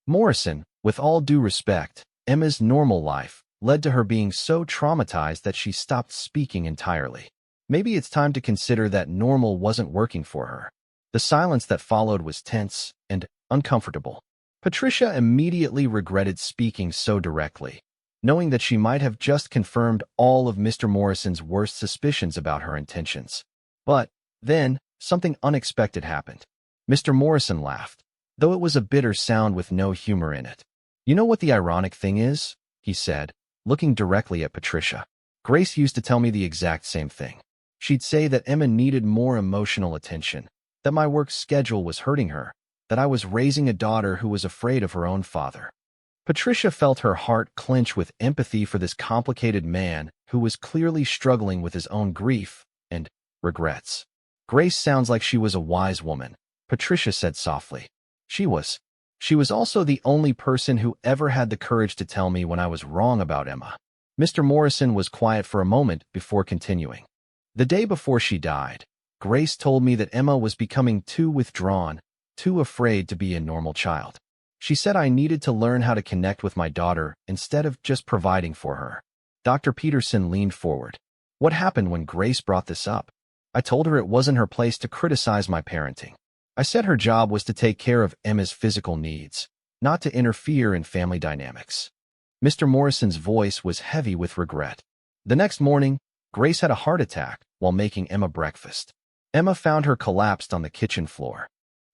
Morrison, with all due respect, Emma's normal life led to her being so traumatized that she stopped speaking entirely. Maybe it's time to consider that normal wasn't working for her." The silence that followed was tense and uncomfortable. Patricia immediately regretted speaking so directly, knowing that she might have just confirmed all of Mr. Morrison's worst suspicions about her intentions. But then, something unexpected happened. Mr. Morrison laughed, though it was a bitter sound with no humor in it. "You know what the ironic thing is?" he said, looking directly at Patricia. "Grace used to tell me the exact same thing. She'd say that Emma needed more emotional attention, that my work schedule was hurting her, that I was raising a daughter who was afraid of her own father." Patricia felt her heart clench with empathy for this complicated man who was clearly struggling with his own grief and regrets. "Grace sounds like she was a wise woman," Patricia said softly. She was. She was also the only person who ever had the courage to tell me when I was wrong about Emma." Mr. Morrison was quiet for a moment before continuing. "The day before she died, Grace told me that Emma was becoming too withdrawn, too afraid to be a normal child. She said I needed to learn how to connect with my daughter instead of just providing for her." Dr. Peterson leaned forward. "What happened when Grace brought this up?" "I told her it wasn't her place to criticize my parenting. I said her job was to take care of Emma's physical needs, not to interfere in family dynamics." Mr. Morrison's voice was heavy with regret. The next morning, Grace had a heart attack while making Emma breakfast. Emma found her collapsed on the kitchen floor.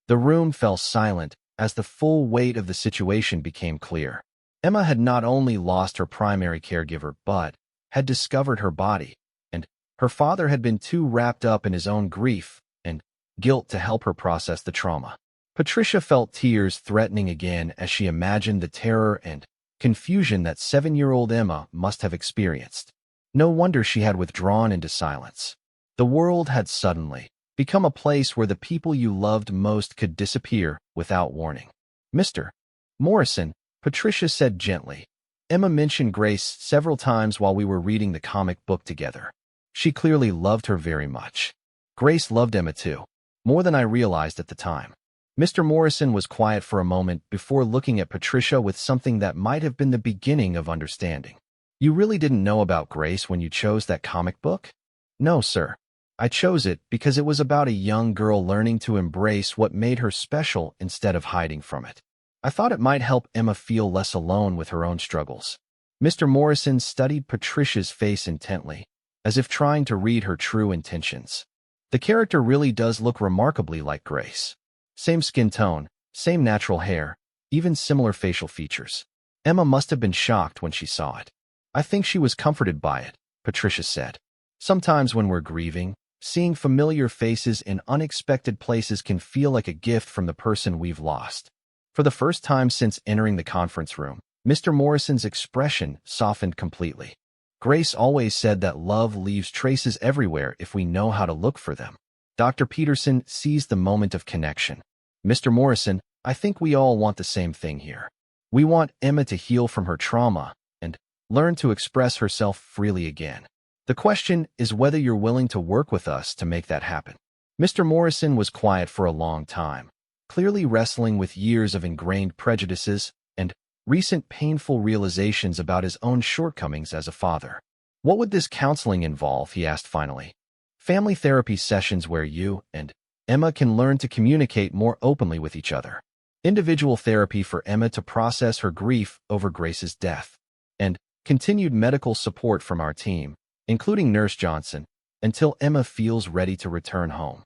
The room fell silent as the full weight of the situation became clear. Emma had not only lost her primary caregiver but had discovered her body, and her father had been too wrapped up in his own grief and guilt to help her process the trauma. Patricia felt tears threatening again as she imagined the terror and confusion that 7-year-old Emma must have experienced. No wonder she had withdrawn into silence. The world had suddenly become a place where the people you loved most could disappear without warning. "Mr. Morrison," Patricia said gently. "Emma mentioned Grace several times while we were reading the comic book together. She clearly loved her very much. Grace loved Emma too, more than I realized at the time." Mr. Morrison was quiet for a moment before looking at Patricia with something that might have been the beginning of understanding. "You really didn't know about Grace when you chose that comic book?" "No, sir. I chose it because it was about a young girl learning to embrace what made her special instead of hiding from it. I thought it might help Emma feel less alone with her own struggles." Mr. Morrison studied Patricia's face intently, as if trying to read her true intentions. "The character really does look remarkably like Grace. Same skin tone, same natural hair, even similar facial features. Emma must have been shocked when she saw it." "I think she was comforted by it," Patricia said. "Sometimes when we're grieving, seeing familiar faces in unexpected places can feel like a gift from the person we've lost." For the first time since entering the conference room, Mr. Morrison's expression softened completely. "Grace always said that love leaves traces everywhere if we know how to look for them." Dr. Peterson seized the moment of connection. "Mr. Morrison, I think we all want the same thing here. We want Emma to heal from her trauma and learn to express herself freely again. The question is whether you're willing to work with us to make that happen." Mr. Morrison was quiet for a long time, clearly wrestling with years of ingrained prejudices and recent painful realizations about his own shortcomings as a father. What would this counseling involve, he asked finally. Family therapy sessions where you and Emma can learn to communicate more openly with each other. Individual therapy for Emma to process her grief over Grace's death. And continued medical support from our team, including Nurse Johnson, until Emma feels ready to return home.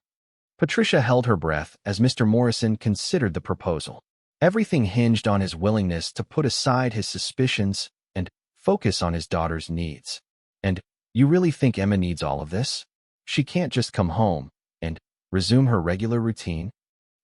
Patricia held her breath as Mr. Morrison considered the proposal. Everything hinged on his willingness to put aside his suspicions and focus on his daughter's needs. And you really think Emma needs all of this? She can't just come home and resume her regular routine?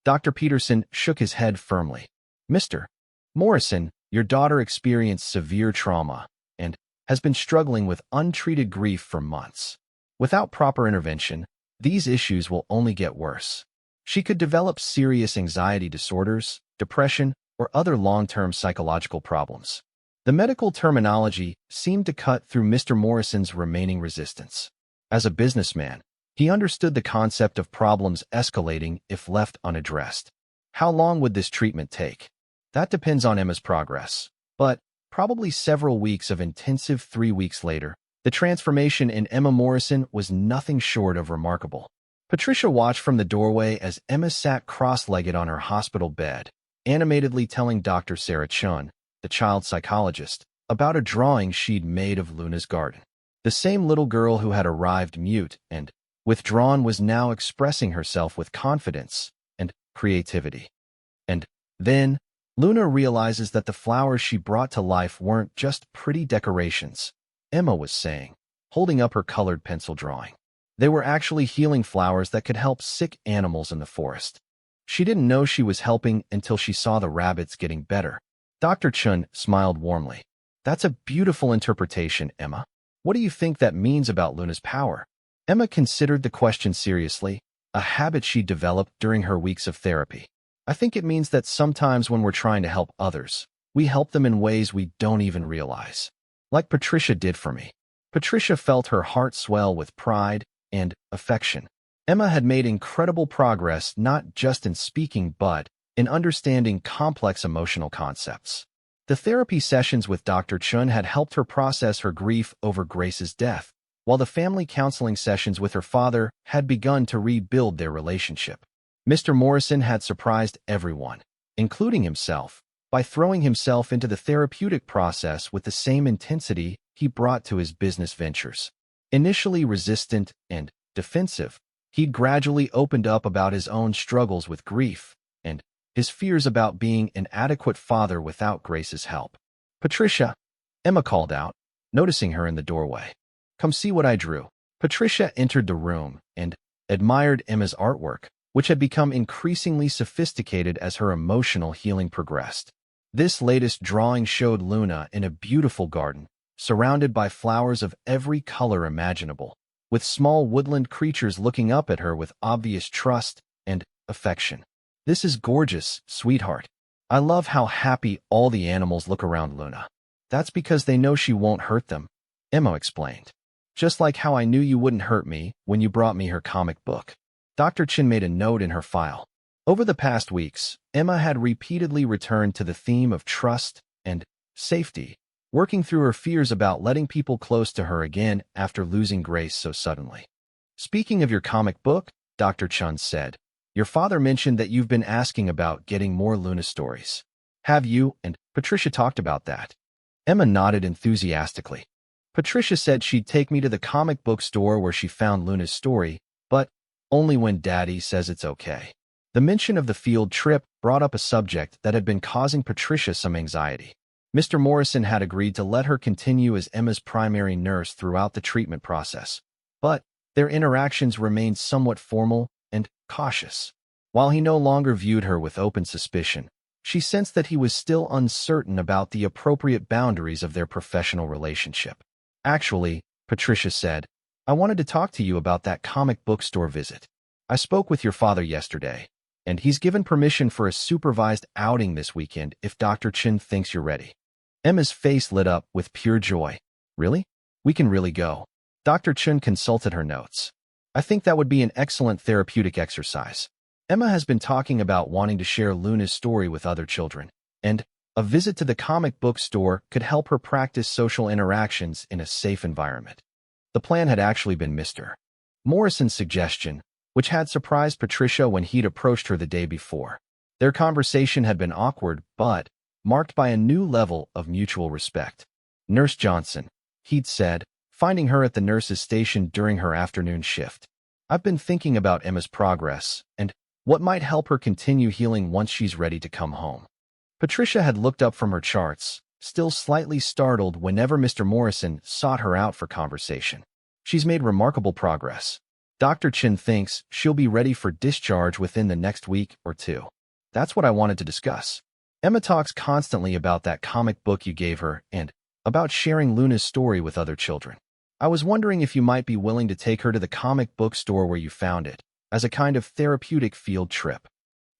Dr. Peterson shook his head firmly. Mr. Morrison, your daughter experienced severe trauma and has been struggling with untreated grief for months. Without proper intervention, these issues will only get worse. She could develop serious anxiety disorders, depression, or other long-term psychological problems. The medical terminology seemed to cut through Mr. Morrison's remaining resistance. As a businessman, he understood the concept of problems escalating if left unaddressed. How long would this treatment take? That depends on Emma's progress, but probably several weeks of intensive 3 weeks later, the transformation in Emma Morrison was nothing short of remarkable. Patricia watched from the doorway as Emma sat cross-legged on her hospital bed, animatedly telling Dr. Sarah Chun, the child psychologist, about a drawing she'd made of Luna's garden. The same little girl who had arrived mute and withdrawn was now expressing herself with confidence and creativity. And then, Luna realizes that the flowers she brought to life weren't just pretty decorations, Emma was saying, holding up her colored pencil drawing. They were actually healing flowers that could help sick animals in the forest. She didn't know she was helping until she saw the rabbits getting better. Dr. Chun smiled warmly. That's a beautiful interpretation, Emma. What do you think that means about Luna's power? Emma considered the question seriously, a habit she developed during her weeks of therapy. I think it means that sometimes when we're trying to help others, we help them in ways we don't even realize. Like Patricia did for me. Patricia felt her heart swell with pride and affection. Emma had made incredible progress not just in speaking but in understanding complex emotional concepts. The therapy sessions with Dr. Chun had helped her process her grief over Grace's death, while the family counseling sessions with her father had begun to rebuild their relationship. Mr. Morrison had surprised everyone, including himself, by throwing himself into the therapeutic process with the same intensity he brought to his business ventures. Initially resistant and defensive, he'd gradually opened up about his own struggles with grief and his fears about being an adequate father without Grace's help. Patricia, Emma called out, noticing her in the doorway. Come see what I drew. Patricia entered the room and admired Emma's artwork, which had become increasingly sophisticated as her emotional healing progressed. This latest drawing showed Luna in a beautiful garden, surrounded by flowers of every color imaginable, with small woodland creatures looking up at her with obvious trust and affection. This is gorgeous, sweetheart. I love how happy all the animals look around Luna. That's because they know she won't hurt them, Emma explained. Just like how I knew you wouldn't hurt me when you brought me her comic book. Dr. Chin made a note in her file. Over the past weeks, Emma had repeatedly returned to the theme of trust and safety, working through her fears about letting people close to her again after losing Grace so suddenly. Speaking of your comic book, Dr. Chun said, your father mentioned that you've been asking about getting more Luna stories. Have you and Patricia talked about that? Emma nodded enthusiastically. Patricia said she'd take me to the comic book store where she found Luna's story, but only when Daddy says it's okay. The mention of the field trip brought up a subject that had been causing Patricia some anxiety. Mr. Morrison had agreed to let her continue as Emma's primary nurse throughout the treatment process, but their interactions remained somewhat formal and cautious. While he no longer viewed her with open suspicion, she sensed that he was still uncertain about the appropriate boundaries of their professional relationship. Actually, Patricia said, I wanted to talk to you about that comic book store visit. I spoke with your father yesterday, and he's given permission for a supervised outing this weekend if Dr. Chin thinks you're ready. Emma's face lit up with pure joy. Really? We can really go. Dr. Chun consulted her notes. I think that would be an excellent therapeutic exercise. Emma has been talking about wanting to share Luna's story with other children, and A visit to the comic book store could help her practice social interactions in a safe environment. The plan had actually been Mr. Morrison's suggestion, which had surprised Patricia when he'd approached her the day before. Their conversation had been awkward, but marked by a new level of mutual respect. "Nurse Johnson," he'd said, finding her at the nurse's station during her afternoon shift. "I've been thinking about Emma's progress and what might help her continue healing once she's ready to come home." Patricia had looked up from her charts, still slightly startled whenever Mr. Morrison sought her out for conversation. "She's made remarkable progress. Dr. Chin thinks she'll be ready for discharge within the next week or two. That's what I wanted to discuss. Emma talks constantly about that comic book you gave her and about sharing Luna's story with other children. I was wondering if you might be willing to take her to the comic book store where you found it, as a kind of therapeutic field trip."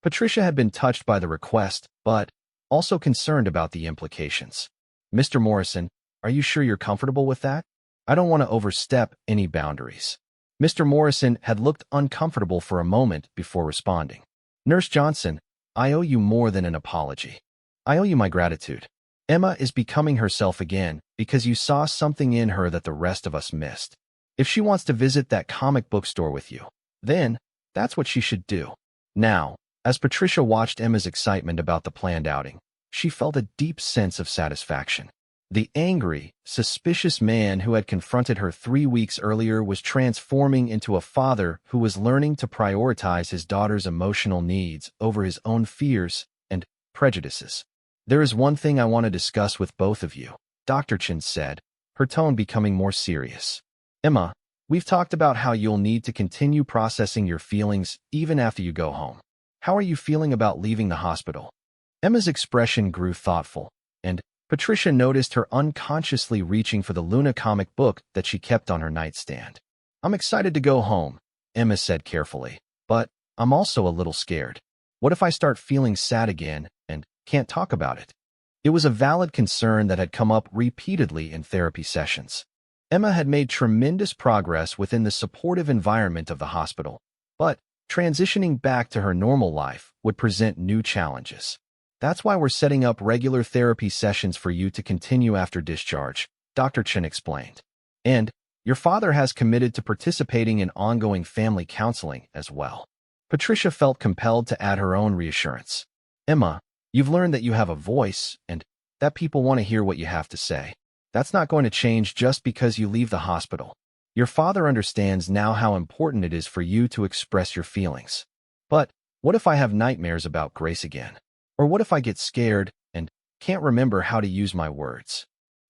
Patricia had been touched by the request, but also concerned about the implications. "Mr. Morrison, are you sure you're comfortable with that? I don't want to overstep any boundaries." Mr. Morrison had looked uncomfortable for a moment before responding. "Nurse Johnson, I owe you more than an apology. I owe you my gratitude. Emma is becoming herself again because you saw something in her that the rest of us missed. If she wants to visit that comic book store with you, then that's what she should do." Now, as Patricia watched Emma's excitement about the planned outing, she felt a deep sense of satisfaction. The angry, suspicious man who had confronted her 3 weeks earlier was transforming into a father who was learning to prioritize his daughter's emotional needs over his own fears and prejudices. "There is one thing I want to discuss with both of you," Dr. Chin said, her tone becoming more serious. "Emma, we've talked about how you'll need to continue processing your feelings even after you go home. How are you feeling about leaving the hospital?" Emma's expression grew thoughtful, and Patricia noticed her unconsciously reaching for the Luna comic book that she kept on her nightstand. "I'm excited to go home," Emma said carefully, "but I'm also a little scared. What if I start feeling sad again and can't talk about it?" It was a valid concern that had come up repeatedly in therapy sessions. Emma had made tremendous progress within the supportive environment of the hospital, but transitioning back to her normal life would present new challenges. "That's why we're setting up regular therapy sessions for you to continue after discharge," Dr. Chen explained. "And your father has committed to participating in ongoing family counseling as well." Patricia felt compelled to add her own reassurance. "Emma, you've learned that you have a voice and that people want to hear what you have to say. That's not going to change just because you leave the hospital. Your father understands now how important it is for you to express your feelings. But what if I have nightmares about Grace again? Or what if I get scared and can't remember how to use my words?"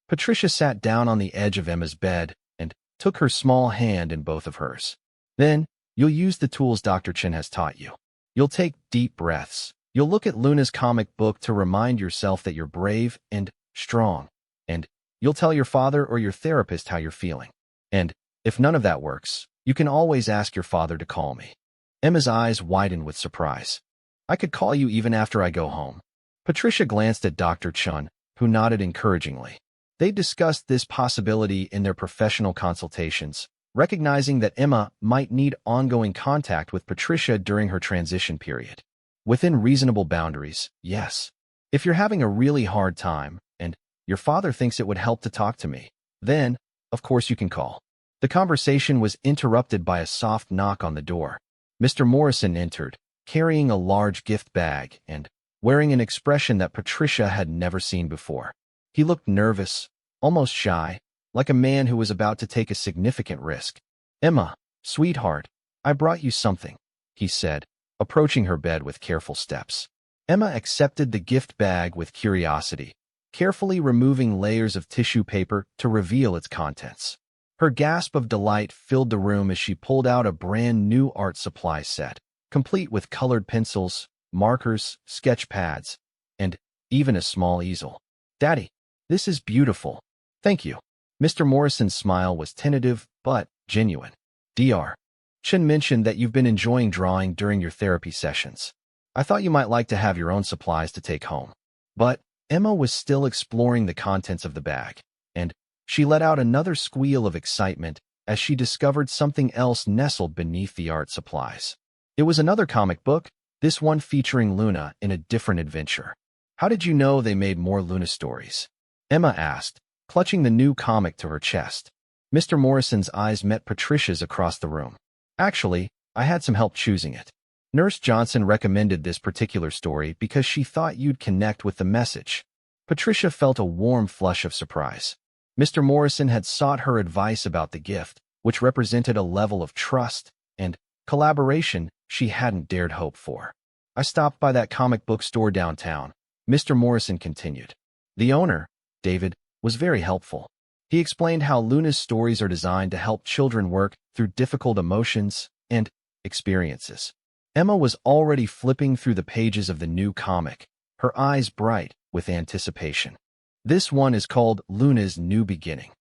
Patricia sat down on the edge of Emma's bed and took her small hand in both of hers. "Then, you'll use the tools Dr. Chen has taught you. You'll take deep breaths. You'll look at Luna's comic book to remind yourself that you're brave and strong. And you'll tell your father or your therapist how you're feeling. And if none of that works, you can always ask your father to call me." Emma's eyes widened with surprise. "I could call you even after I go home." Patricia glanced at Dr. Chun, who nodded encouragingly. They discussed this possibility in their professional consultations, recognizing that Emma might need ongoing contact with Patricia during her transition period. "Within reasonable boundaries, yes. If you're having a really hard time, and your father thinks it would help to talk to me, then, of course you can call." The conversation was interrupted by a soft knock on the door. Mr. Morrison entered, carrying a large gift bag and wearing an expression that Patricia had never seen before. He looked nervous, almost shy, like a man who was about to take a significant risk. "Emma, sweetheart, I brought you something," he said, approaching her bed with careful steps. Emma accepted the gift bag with curiosity, carefully removing layers of tissue paper to reveal its contents. Her gasp of delight filled the room as she pulled out a brand new art supply set, complete with colored pencils, markers, sketch pads, and even a small easel. "Daddy, this is beautiful. Thank you." Mr. Morrison's smile was tentative but genuine. "Dr. Chen mentioned that you've been enjoying drawing during your therapy sessions. I thought you might like to have your own supplies to take home." But Emma was still exploring the contents of the bag, and she let out another squeal of excitement as she discovered something else nestled beneath the art supplies. It was another comic book, this one featuring Luna in a different adventure. How did you know they made more Luna stories? Emma asked, clutching the new comic to her chest. Mr. Morrison's eyes met Patricia's across the room. Actually, I had some help choosing it. Nurse Johnson recommended this particular story because she thought you'd connect with the message. Patricia felt a warm flush of surprise. Mr. Morrison had sought her advice about the gift, which represented a level of trust and collaboration she hadn't dared hope for. I stopped by that comic book store downtown, Mr. Morrison continued. The owner, David, was very helpful. He explained how Luna's stories are designed to help children work through difficult emotions and experiences. Emma was already flipping through the pages of the new comic, her eyes bright with anticipation. This one is called Luna's New Beginning.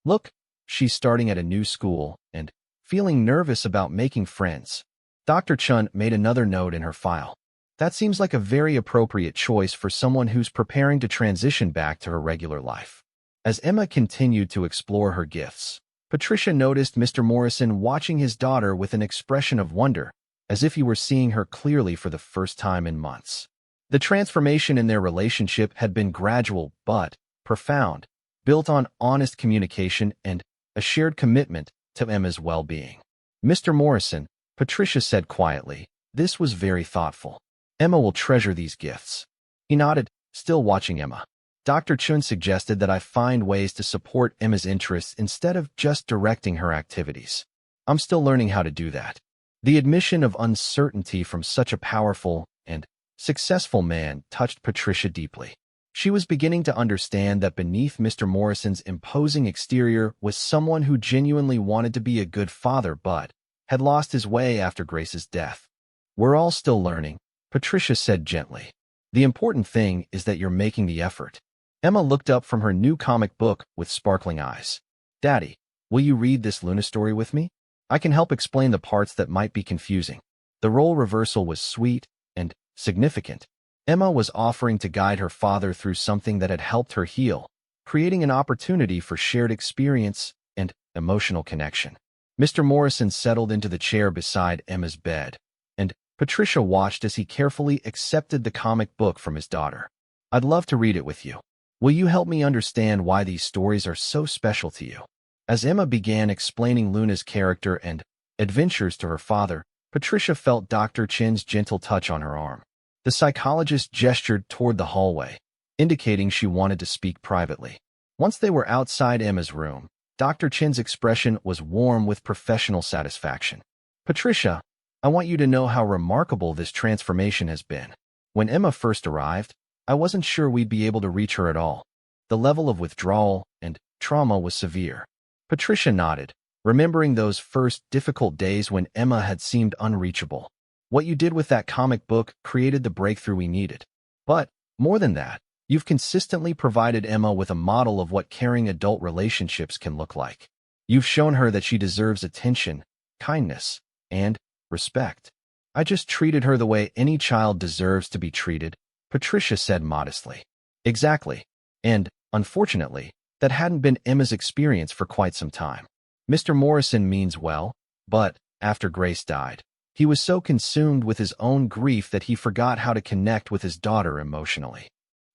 Look, she's starting at a new school and feeling nervous about making friends. Dr. Chun made another note in her file. That seems like a very appropriate choice for someone who's preparing to transition back to her regular life. As Emma continued to explore her gifts, Patricia noticed Mr. Morrison watching his daughter with an expression of wonder, as if he were seeing her clearly for the first time in months. The transformation in their relationship had been gradual but profound, built on honest communication and a shared commitment to Emma's well-being. Mr. Morrison, Patricia said quietly, this was very thoughtful. Emma will treasure these gifts. He nodded, still watching Emma. Dr. Chun suggested that I find ways to support Emma's interests instead of just directing her activities. I'm still learning how to do that. The admission of uncertainty from such a powerful and successful man touched Patricia deeply. She was beginning to understand that beneath Mr. Morrison's imposing exterior was someone who genuinely wanted to be a good father but had lost his way after Grace's death. We're all still learning, Patricia said gently. The important thing is that you're making the effort. Emma looked up from her new comic book with sparkling eyes. Daddy, will you read this Luna story with me? I can help explain the parts that might be confusing. The role reversal was sweet and significant. Emma was offering to guide her father through something that had helped her heal, creating an opportunity for shared experience and emotional connection. Mr. Morrison settled into the chair beside Emma's bed, and Patricia watched as he carefully accepted the comic book from his daughter. I'd love to read it with you. Will you help me understand why these stories are so special to you? As Emma began explaining Luna's character and adventures to her father, Patricia felt Dr. Chin's gentle touch on her arm. The psychologist gestured toward the hallway, indicating she wanted to speak privately. Once they were outside Emma's room, Dr. Chin's expression was warm with professional satisfaction. Patricia, I want you to know how remarkable this transformation has been. When Emma first arrived, I wasn't sure we'd be able to reach her at all. The level of withdrawal and trauma was severe. Patricia nodded, remembering those first difficult days when Emma had seemed unreachable. What you did with that comic book created the breakthrough we needed. But, more than that, you've consistently provided Emma with a model of what caring adult relationships can look like. You've shown her that she deserves attention, kindness, and respect. I just treated her the way any child deserves to be treated, Patricia said modestly. Exactly. And, unfortunately, that hadn't been Emma's experience for quite some time. Mr. Morrison means well, but, after Grace died, he was so consumed with his own grief that he forgot how to connect with his daughter emotionally.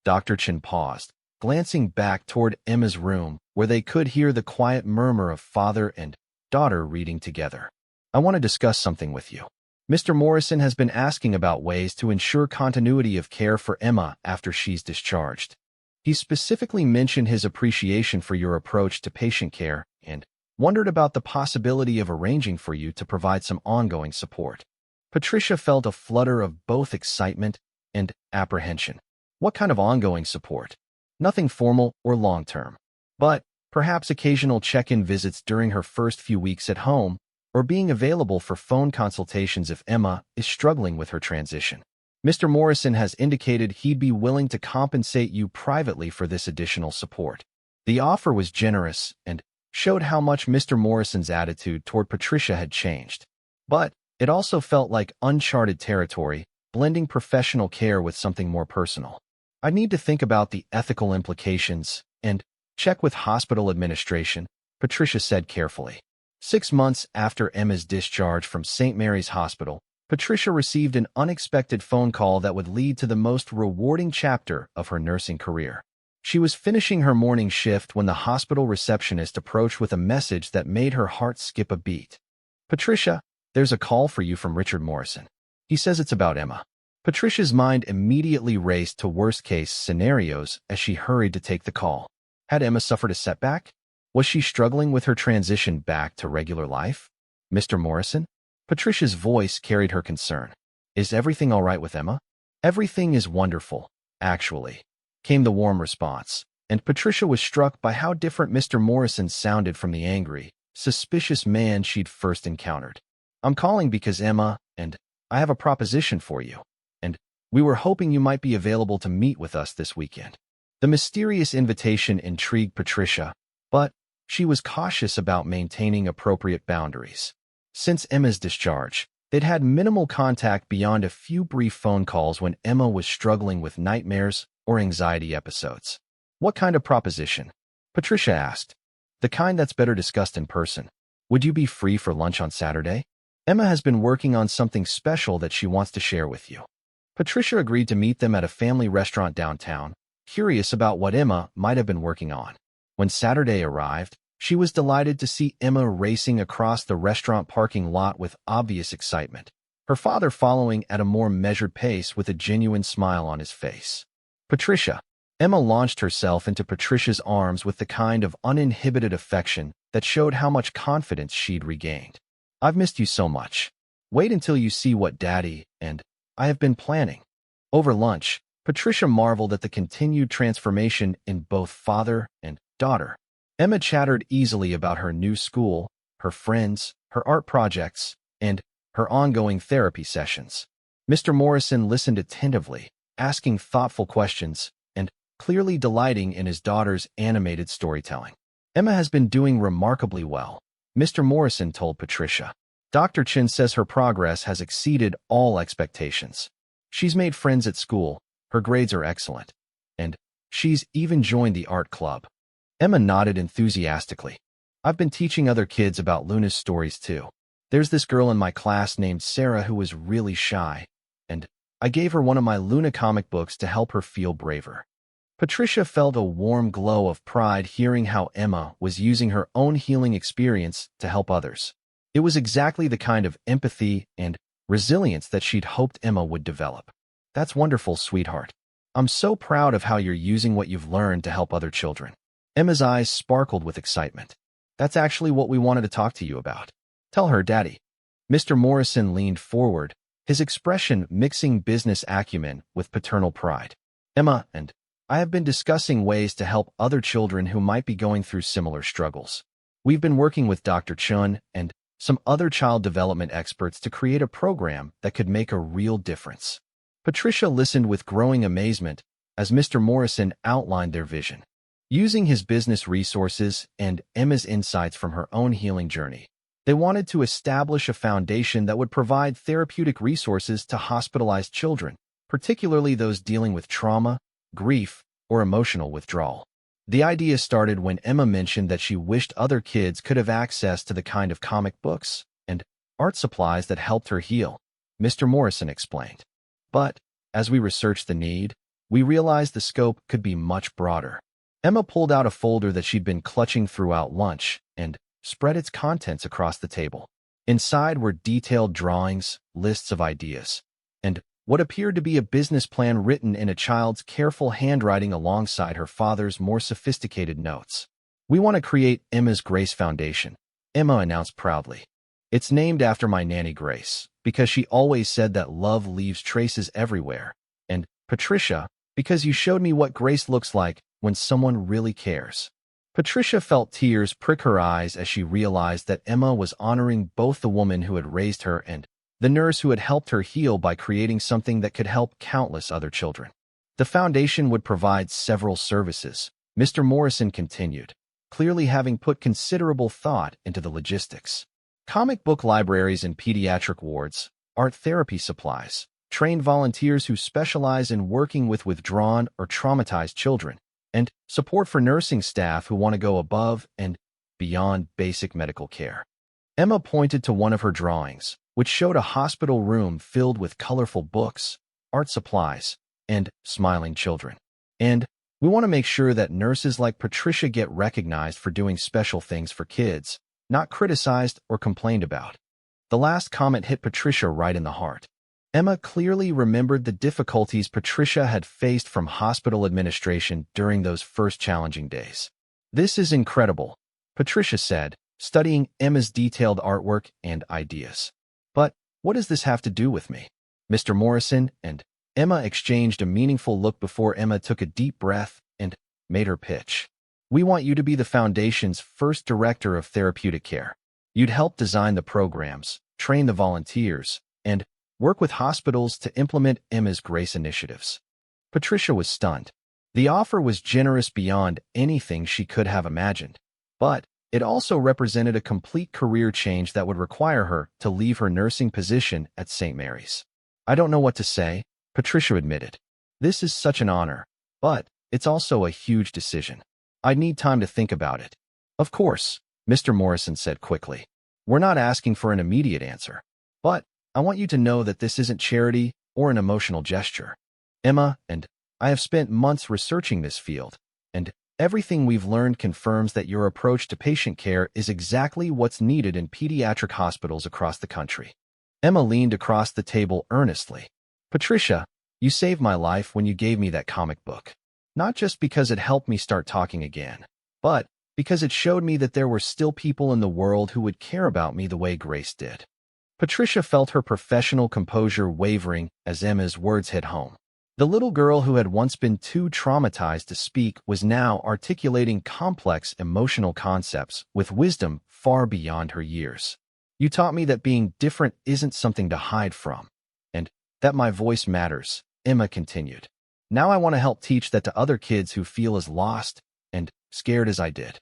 Dr. Chin paused, glancing back toward Emma's room, where they could hear the quiet murmur of father and daughter reading together. I want to discuss something with you. Mr. Morrison has been asking about ways to ensure continuity of care for Emma after she's discharged. He specifically mentioned his appreciation for your approach to patient care and wondered about the possibility of arranging for you to provide some ongoing support. Patricia felt a flutter of both excitement and apprehension. What kind of ongoing support? Nothing formal or long-term, but perhaps occasional check-in visits during her first few weeks at home, or being available for phone consultations if Emma is struggling with her transition. Mr. Morrison has indicated he'd be willing to compensate you privately for this additional support. The offer was generous and showed how much Mr. Morrison's attitude toward Patricia had changed. But it also felt like uncharted territory, blending professional care with something more personal. I need to think about the ethical implications and check with hospital administration, Patricia said carefully. 6 months after Emma's discharge from St. Mary's Hospital, Patricia received an unexpected phone call that would lead to the most rewarding chapter of her nursing career. She was finishing her morning shift when the hospital receptionist approached with a message that made her heart skip a beat. "Patricia, there's a call for you from Richard Morrison. He says it's about Emma." Patricia's mind immediately raced to worst-case scenarios as she hurried to take the call. Had Emma suffered a setback? Was she struggling with her transition back to regular life? "Mr. Morrison?" Patricia's voice carried her concern. "Is everything all right with Emma?" "Everything is wonderful, actually," came the warm response, and Patricia was struck by how different Mr. Morrison sounded from the angry, suspicious man she'd first encountered. "I'm calling because Emma and I have a proposition for you, and we were hoping you might be available to meet with us this weekend." The mysterious invitation intrigued Patricia, but she was cautious about maintaining appropriate boundaries. Since Emma's discharge, they'd had minimal contact beyond a few brief phone calls when Emma was struggling with nightmares or anxiety episodes. "What kind of proposition?" Patricia asked. "The kind that's better discussed in person. Would you be free for lunch on Saturday? Emma has been working on something special that she wants to share with you." Patricia agreed to meet them at a family restaurant downtown, curious about what Emma might have been working on. When Saturday arrived, she was delighted to see Emma racing across the restaurant parking lot with obvious excitement, her father following at a more measured pace with a genuine smile on his face. "Patricia." Emma launched herself into Patricia's arms with the kind of uninhibited affection that showed how much confidence she'd regained. "I've missed you so much. Wait until you see what Daddy and I have been planning." Over lunch, Patricia marveled at the continued transformation in both father and daughter. Emma chattered easily about her new school, her friends, her art projects, and her ongoing therapy sessions. Mr. Morrison listened attentively, asking thoughtful questions and clearly delighting in his daughter's animated storytelling. "Emma has been doing remarkably well," Mr. Morrison told Patricia. "Dr. Chin says her progress has exceeded all expectations. She's made friends at school, her grades are excellent, and she's even joined the art club." Emma nodded enthusiastically. "I've been teaching other kids about Luna's stories too. There's this girl in my class named Sarah who was really shy, and I gave her one of my Luna comic books to help her feel braver." Patricia felt a warm glow of pride hearing how Emma was using her own healing experience to help others. It was exactly the kind of empathy and resilience that she'd hoped Emma would develop. "That's wonderful, sweetheart. I'm so proud of how you're using what you've learned to help other children." Emma's eyes sparkled with excitement. "That's actually what we wanted to talk to you about. Tell her, Daddy." Mr. Morrison leaned forward, his expression mixing business acumen with paternal pride. "Emma and I have been discussing ways to help other children who might be going through similar struggles. We've been working with Dr. Chun and some other child development experts to create a program that could make a real difference." Patricia listened with growing amazement as Mr. Morrison outlined their vision. Using his business resources and Emma's insights from her own healing journey, they wanted to establish a foundation that would provide therapeutic resources to hospitalized children, particularly those dealing with trauma, grief, or emotional withdrawal. The idea started when Emma mentioned that she wished other kids could have access to the kind of comic books and art supplies that helped her heal, Mr. Morrison explained. "But as we researched the need, we realized the scope could be much broader." Emma pulled out a folder that she'd been clutching throughout lunch and spread its contents across the table. Inside were detailed drawings, lists of ideas, and what appeared to be a business plan written in a child's careful handwriting alongside her father's more sophisticated notes. "We want to create Emma's Grace Foundation," Emma announced proudly. "It's named after my nanny Grace, because she always said that love leaves traces everywhere, and Patricia, because you showed me what grace looks like when someone really cares." Patricia felt tears prick her eyes as she realized that Emma was honoring both the woman who had raised her and the nurse who had helped her heal by creating something that could help countless other children. The foundation would provide several services, Mr. Morrison continued, clearly having put considerable thought into the logistics. Comic book libraries and pediatric wards, art therapy supplies, trained volunteers who specialize in working with withdrawn or traumatized children, and support for nursing staff who want to go above and beyond basic medical care. Emma pointed to one of her drawings, which showed a hospital room filled with colorful books, art supplies, and smiling children. And we want to make sure that nurses like Patricia get recognized for doing special things for kids, not criticized or complained about. The last comment hit Patricia right in the heart. Emma clearly remembered the difficulties Patricia had faced from hospital administration during those first challenging days. "This is incredible," Patricia said, studying Emma's detailed artwork and ideas. "But what does this have to do with me?" Mr. Morrison and Emma exchanged a meaningful look before Emma took a deep breath and made her pitch. "We want you to be the Foundation's first director of therapeutic care. You'd help design the programs, train the volunteers, and work with hospitals to implement Emma's Grace initiatives." Patricia was stunned. The offer was generous beyond anything she could have imagined, but it also represented a complete career change that would require her to leave her nursing position at St. Mary's. "I don't know what to say," Patricia admitted. "This is such an honor, but it's also a huge decision. I'd need time to think about it." "Of course," Mr. Morrison said quickly. "We're not asking for an immediate answer, but I want you to know that this isn't charity or an emotional gesture. Emma and I have spent months researching this field, and everything we've learned confirms that your approach to patient care is exactly what's needed in pediatric hospitals across the country." Emma leaned across the table earnestly. "Patricia, you saved my life when you gave me that comic book. Not just because it helped me start talking again, but because it showed me that there were still people in the world who would care about me the way Grace did." Patricia felt her professional composure wavering as Emma's words hit home. The little girl who had once been too traumatized to speak was now articulating complex emotional concepts with wisdom far beyond her years. "You taught me that being different isn't something to hide from, and that my voice matters," Emma continued. "Now I want to help teach that to other kids who feel as lost and scared as I did."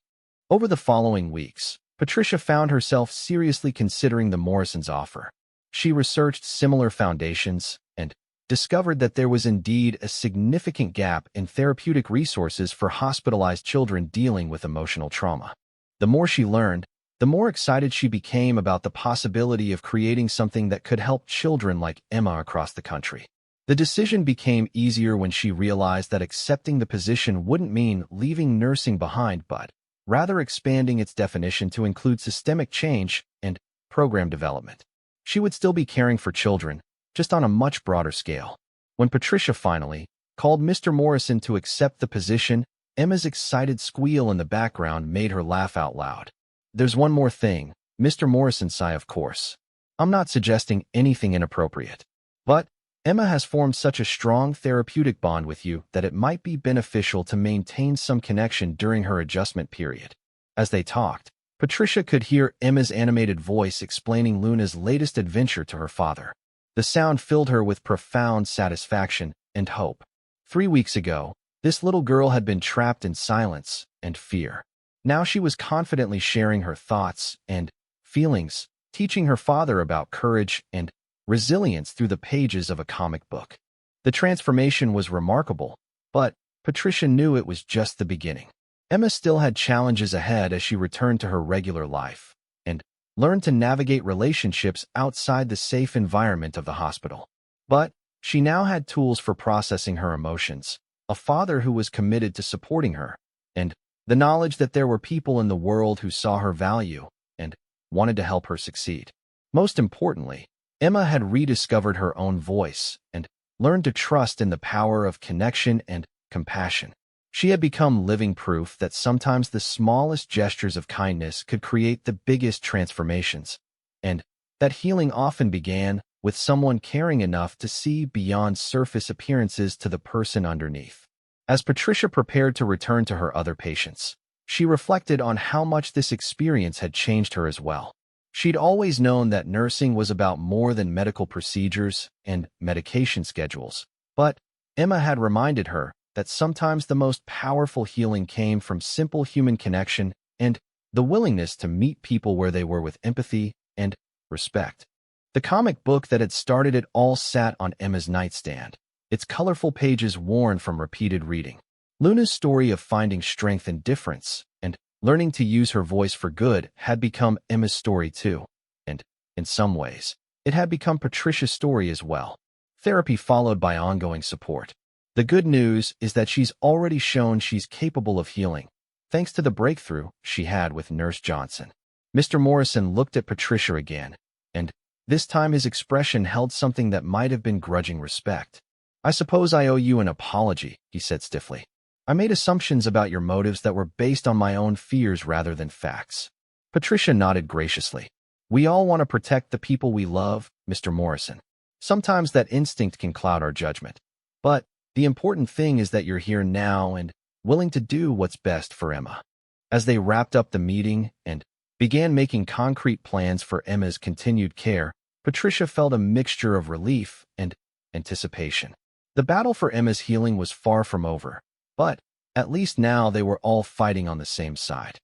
Over the following weeks, Patricia found herself seriously considering the Morrisons' offer. She researched similar foundations and discovered that there was indeed a significant gap in therapeutic resources for hospitalized children dealing with emotional trauma. The more she learned, the more excited she became about the possibility of creating something that could help children like Emma across the country. The decision became easier when she realized that accepting the position wouldn't mean leaving nursing behind, but rather expanding its definition to include systemic change and program development. She would still be caring for children, just on a much broader scale. When Patricia finally called Mr. Morrison to accept the position, Emma's excited squeal in the background made her laugh out loud. "There's one more thing," Mr. Morrison sighed, "of course. I'm not suggesting anything inappropriate, but Emma has formed such a strong therapeutic bond with you that it might be beneficial to maintain some connection during her adjustment period." As they talked, Patricia could hear Emma's animated voice explaining Luna's latest adventure to her father. The sound filled her with profound satisfaction and hope. 3 weeks ago, this little girl had been trapped in silence and fear. Now she was confidently sharing her thoughts and feelings, teaching her father about courage and resilience through the pages of a comic book. The transformation was remarkable, but Patricia knew it was just the beginning. Emma still had challenges ahead as she returned to her regular life and learned to navigate relationships outside the safe environment of the hospital. But she now had tools for processing her emotions, a father who was committed to supporting her, and the knowledge that there were people in the world who saw her value and wanted to help her succeed. Most importantly, Emma had rediscovered her own voice and learned to trust in the power of connection and compassion. She had become living proof that sometimes the smallest gestures of kindness could create the biggest transformations, and that healing often began with someone caring enough to see beyond surface appearances to the person underneath. As Patricia prepared to return to her other patients, she reflected on how much this experience had changed her as well. She'd always known that nursing was about more than medical procedures and medication schedules, but Emma had reminded her that sometimes the most powerful healing came from simple human connection and the willingness to meet people where they were with empathy and respect. The comic book that had started it all sat on Emma's nightstand, its colorful pages worn from repeated reading. Luna's story of finding strength in difference and learning to use her voice for good had become Emma's story too, and in some ways, It had become Patricia's story as well. Therapy followed by ongoing support. The good news is that she's already shown she's capable of healing, thanks to the breakthrough she had with Nurse Johnson. Mr. Morrison looked at Patricia again, and this time his expression held something that might have been grudging respect. "I suppose I owe you an apology," he said stiffly. "I made assumptions about your motives that were based on my own fears rather than facts." Patricia nodded graciously. "We all want to protect the people we love, Mr. Morrison. Sometimes that instinct can cloud our judgment. But the important thing is that you're here now and willing to do what's best for Emma." As they wrapped up the meeting and began making concrete plans for Emma's continued care, Patricia felt a mixture of relief and anticipation. The battle for Emma's healing was far from over, but at least now they were all fighting on the same side.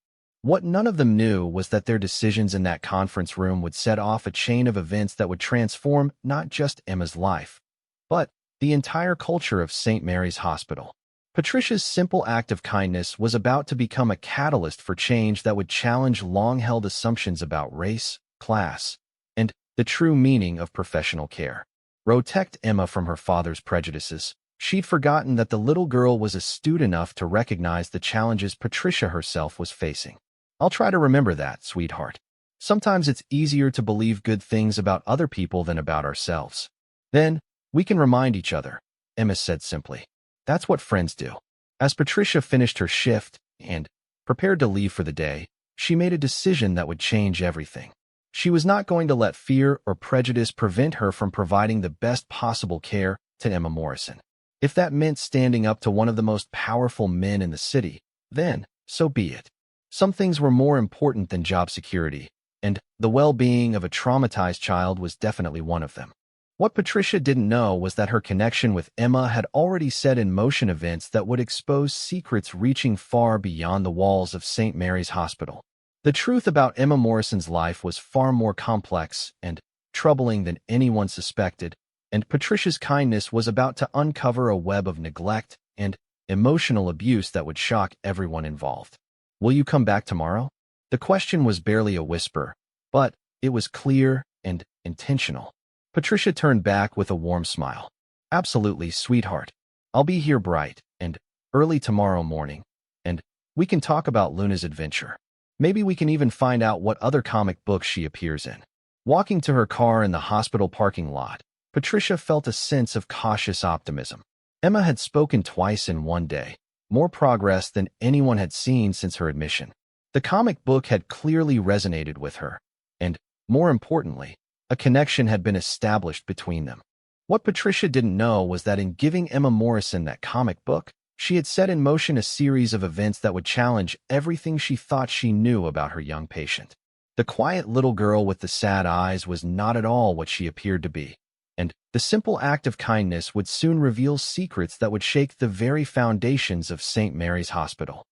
What none of them knew was that their decisions in that conference room would set off a chain of events that would transform not just Emma's life, but the entire culture of St. Mary's Hospital. Patricia's simple act of kindness was about to become a catalyst for change that would challenge long-held assumptions about race, class, and the true meaning of professional care. Protect Emma from her father's prejudices. She'd forgotten that the little girl was astute enough to recognize the challenges Patricia herself was facing. "I'll try to remember that, sweetheart. Sometimes it's easier to believe good things about other people than about ourselves. Then, we can remind each other," Emma said simply. "That's what friends do." As Patricia finished her shift and prepared to leave for the day, she made a decision that would change everything. She was not going to let fear or prejudice prevent her from providing the best possible care to Emma Morrison. If that meant standing up to one of the most powerful men in the city, then so be it. Some things were more important than job security, and the well-being of a traumatized child was definitely one of them. What Patricia didn't know was that her connection with Emma had already set in motion events that would expose secrets reaching far beyond the walls of St. Mary's Hospital. The truth about Emma Morrison's life was far more complex and troubling than anyone suspected, and Patricia's kindness was about to uncover a web of neglect and emotional abuse that would shock everyone involved. "Will you come back tomorrow?" The question was barely a whisper, but it was clear and intentional. Patricia turned back with a warm smile. "Absolutely, sweetheart. I'll be here bright and early tomorrow morning, and we can talk about Luna's adventure. Maybe we can even find out what other comic books she appears in." Walking to her car in the hospital parking lot, Patricia felt a sense of cautious optimism. Emma had spoken twice in one day, more progress than anyone had seen since her admission. The comic book had clearly resonated with her, and, more importantly, a connection had been established between them. What Patricia didn't know was that in giving Emma Morrison that comic book, she had set in motion a series of events that would challenge everything she thought she knew about her young patient. The quiet little girl with the sad eyes was not at all what she appeared to be, and the simple act of kindness would soon reveal secrets that would shake the very foundations of St. Mary's Hospital.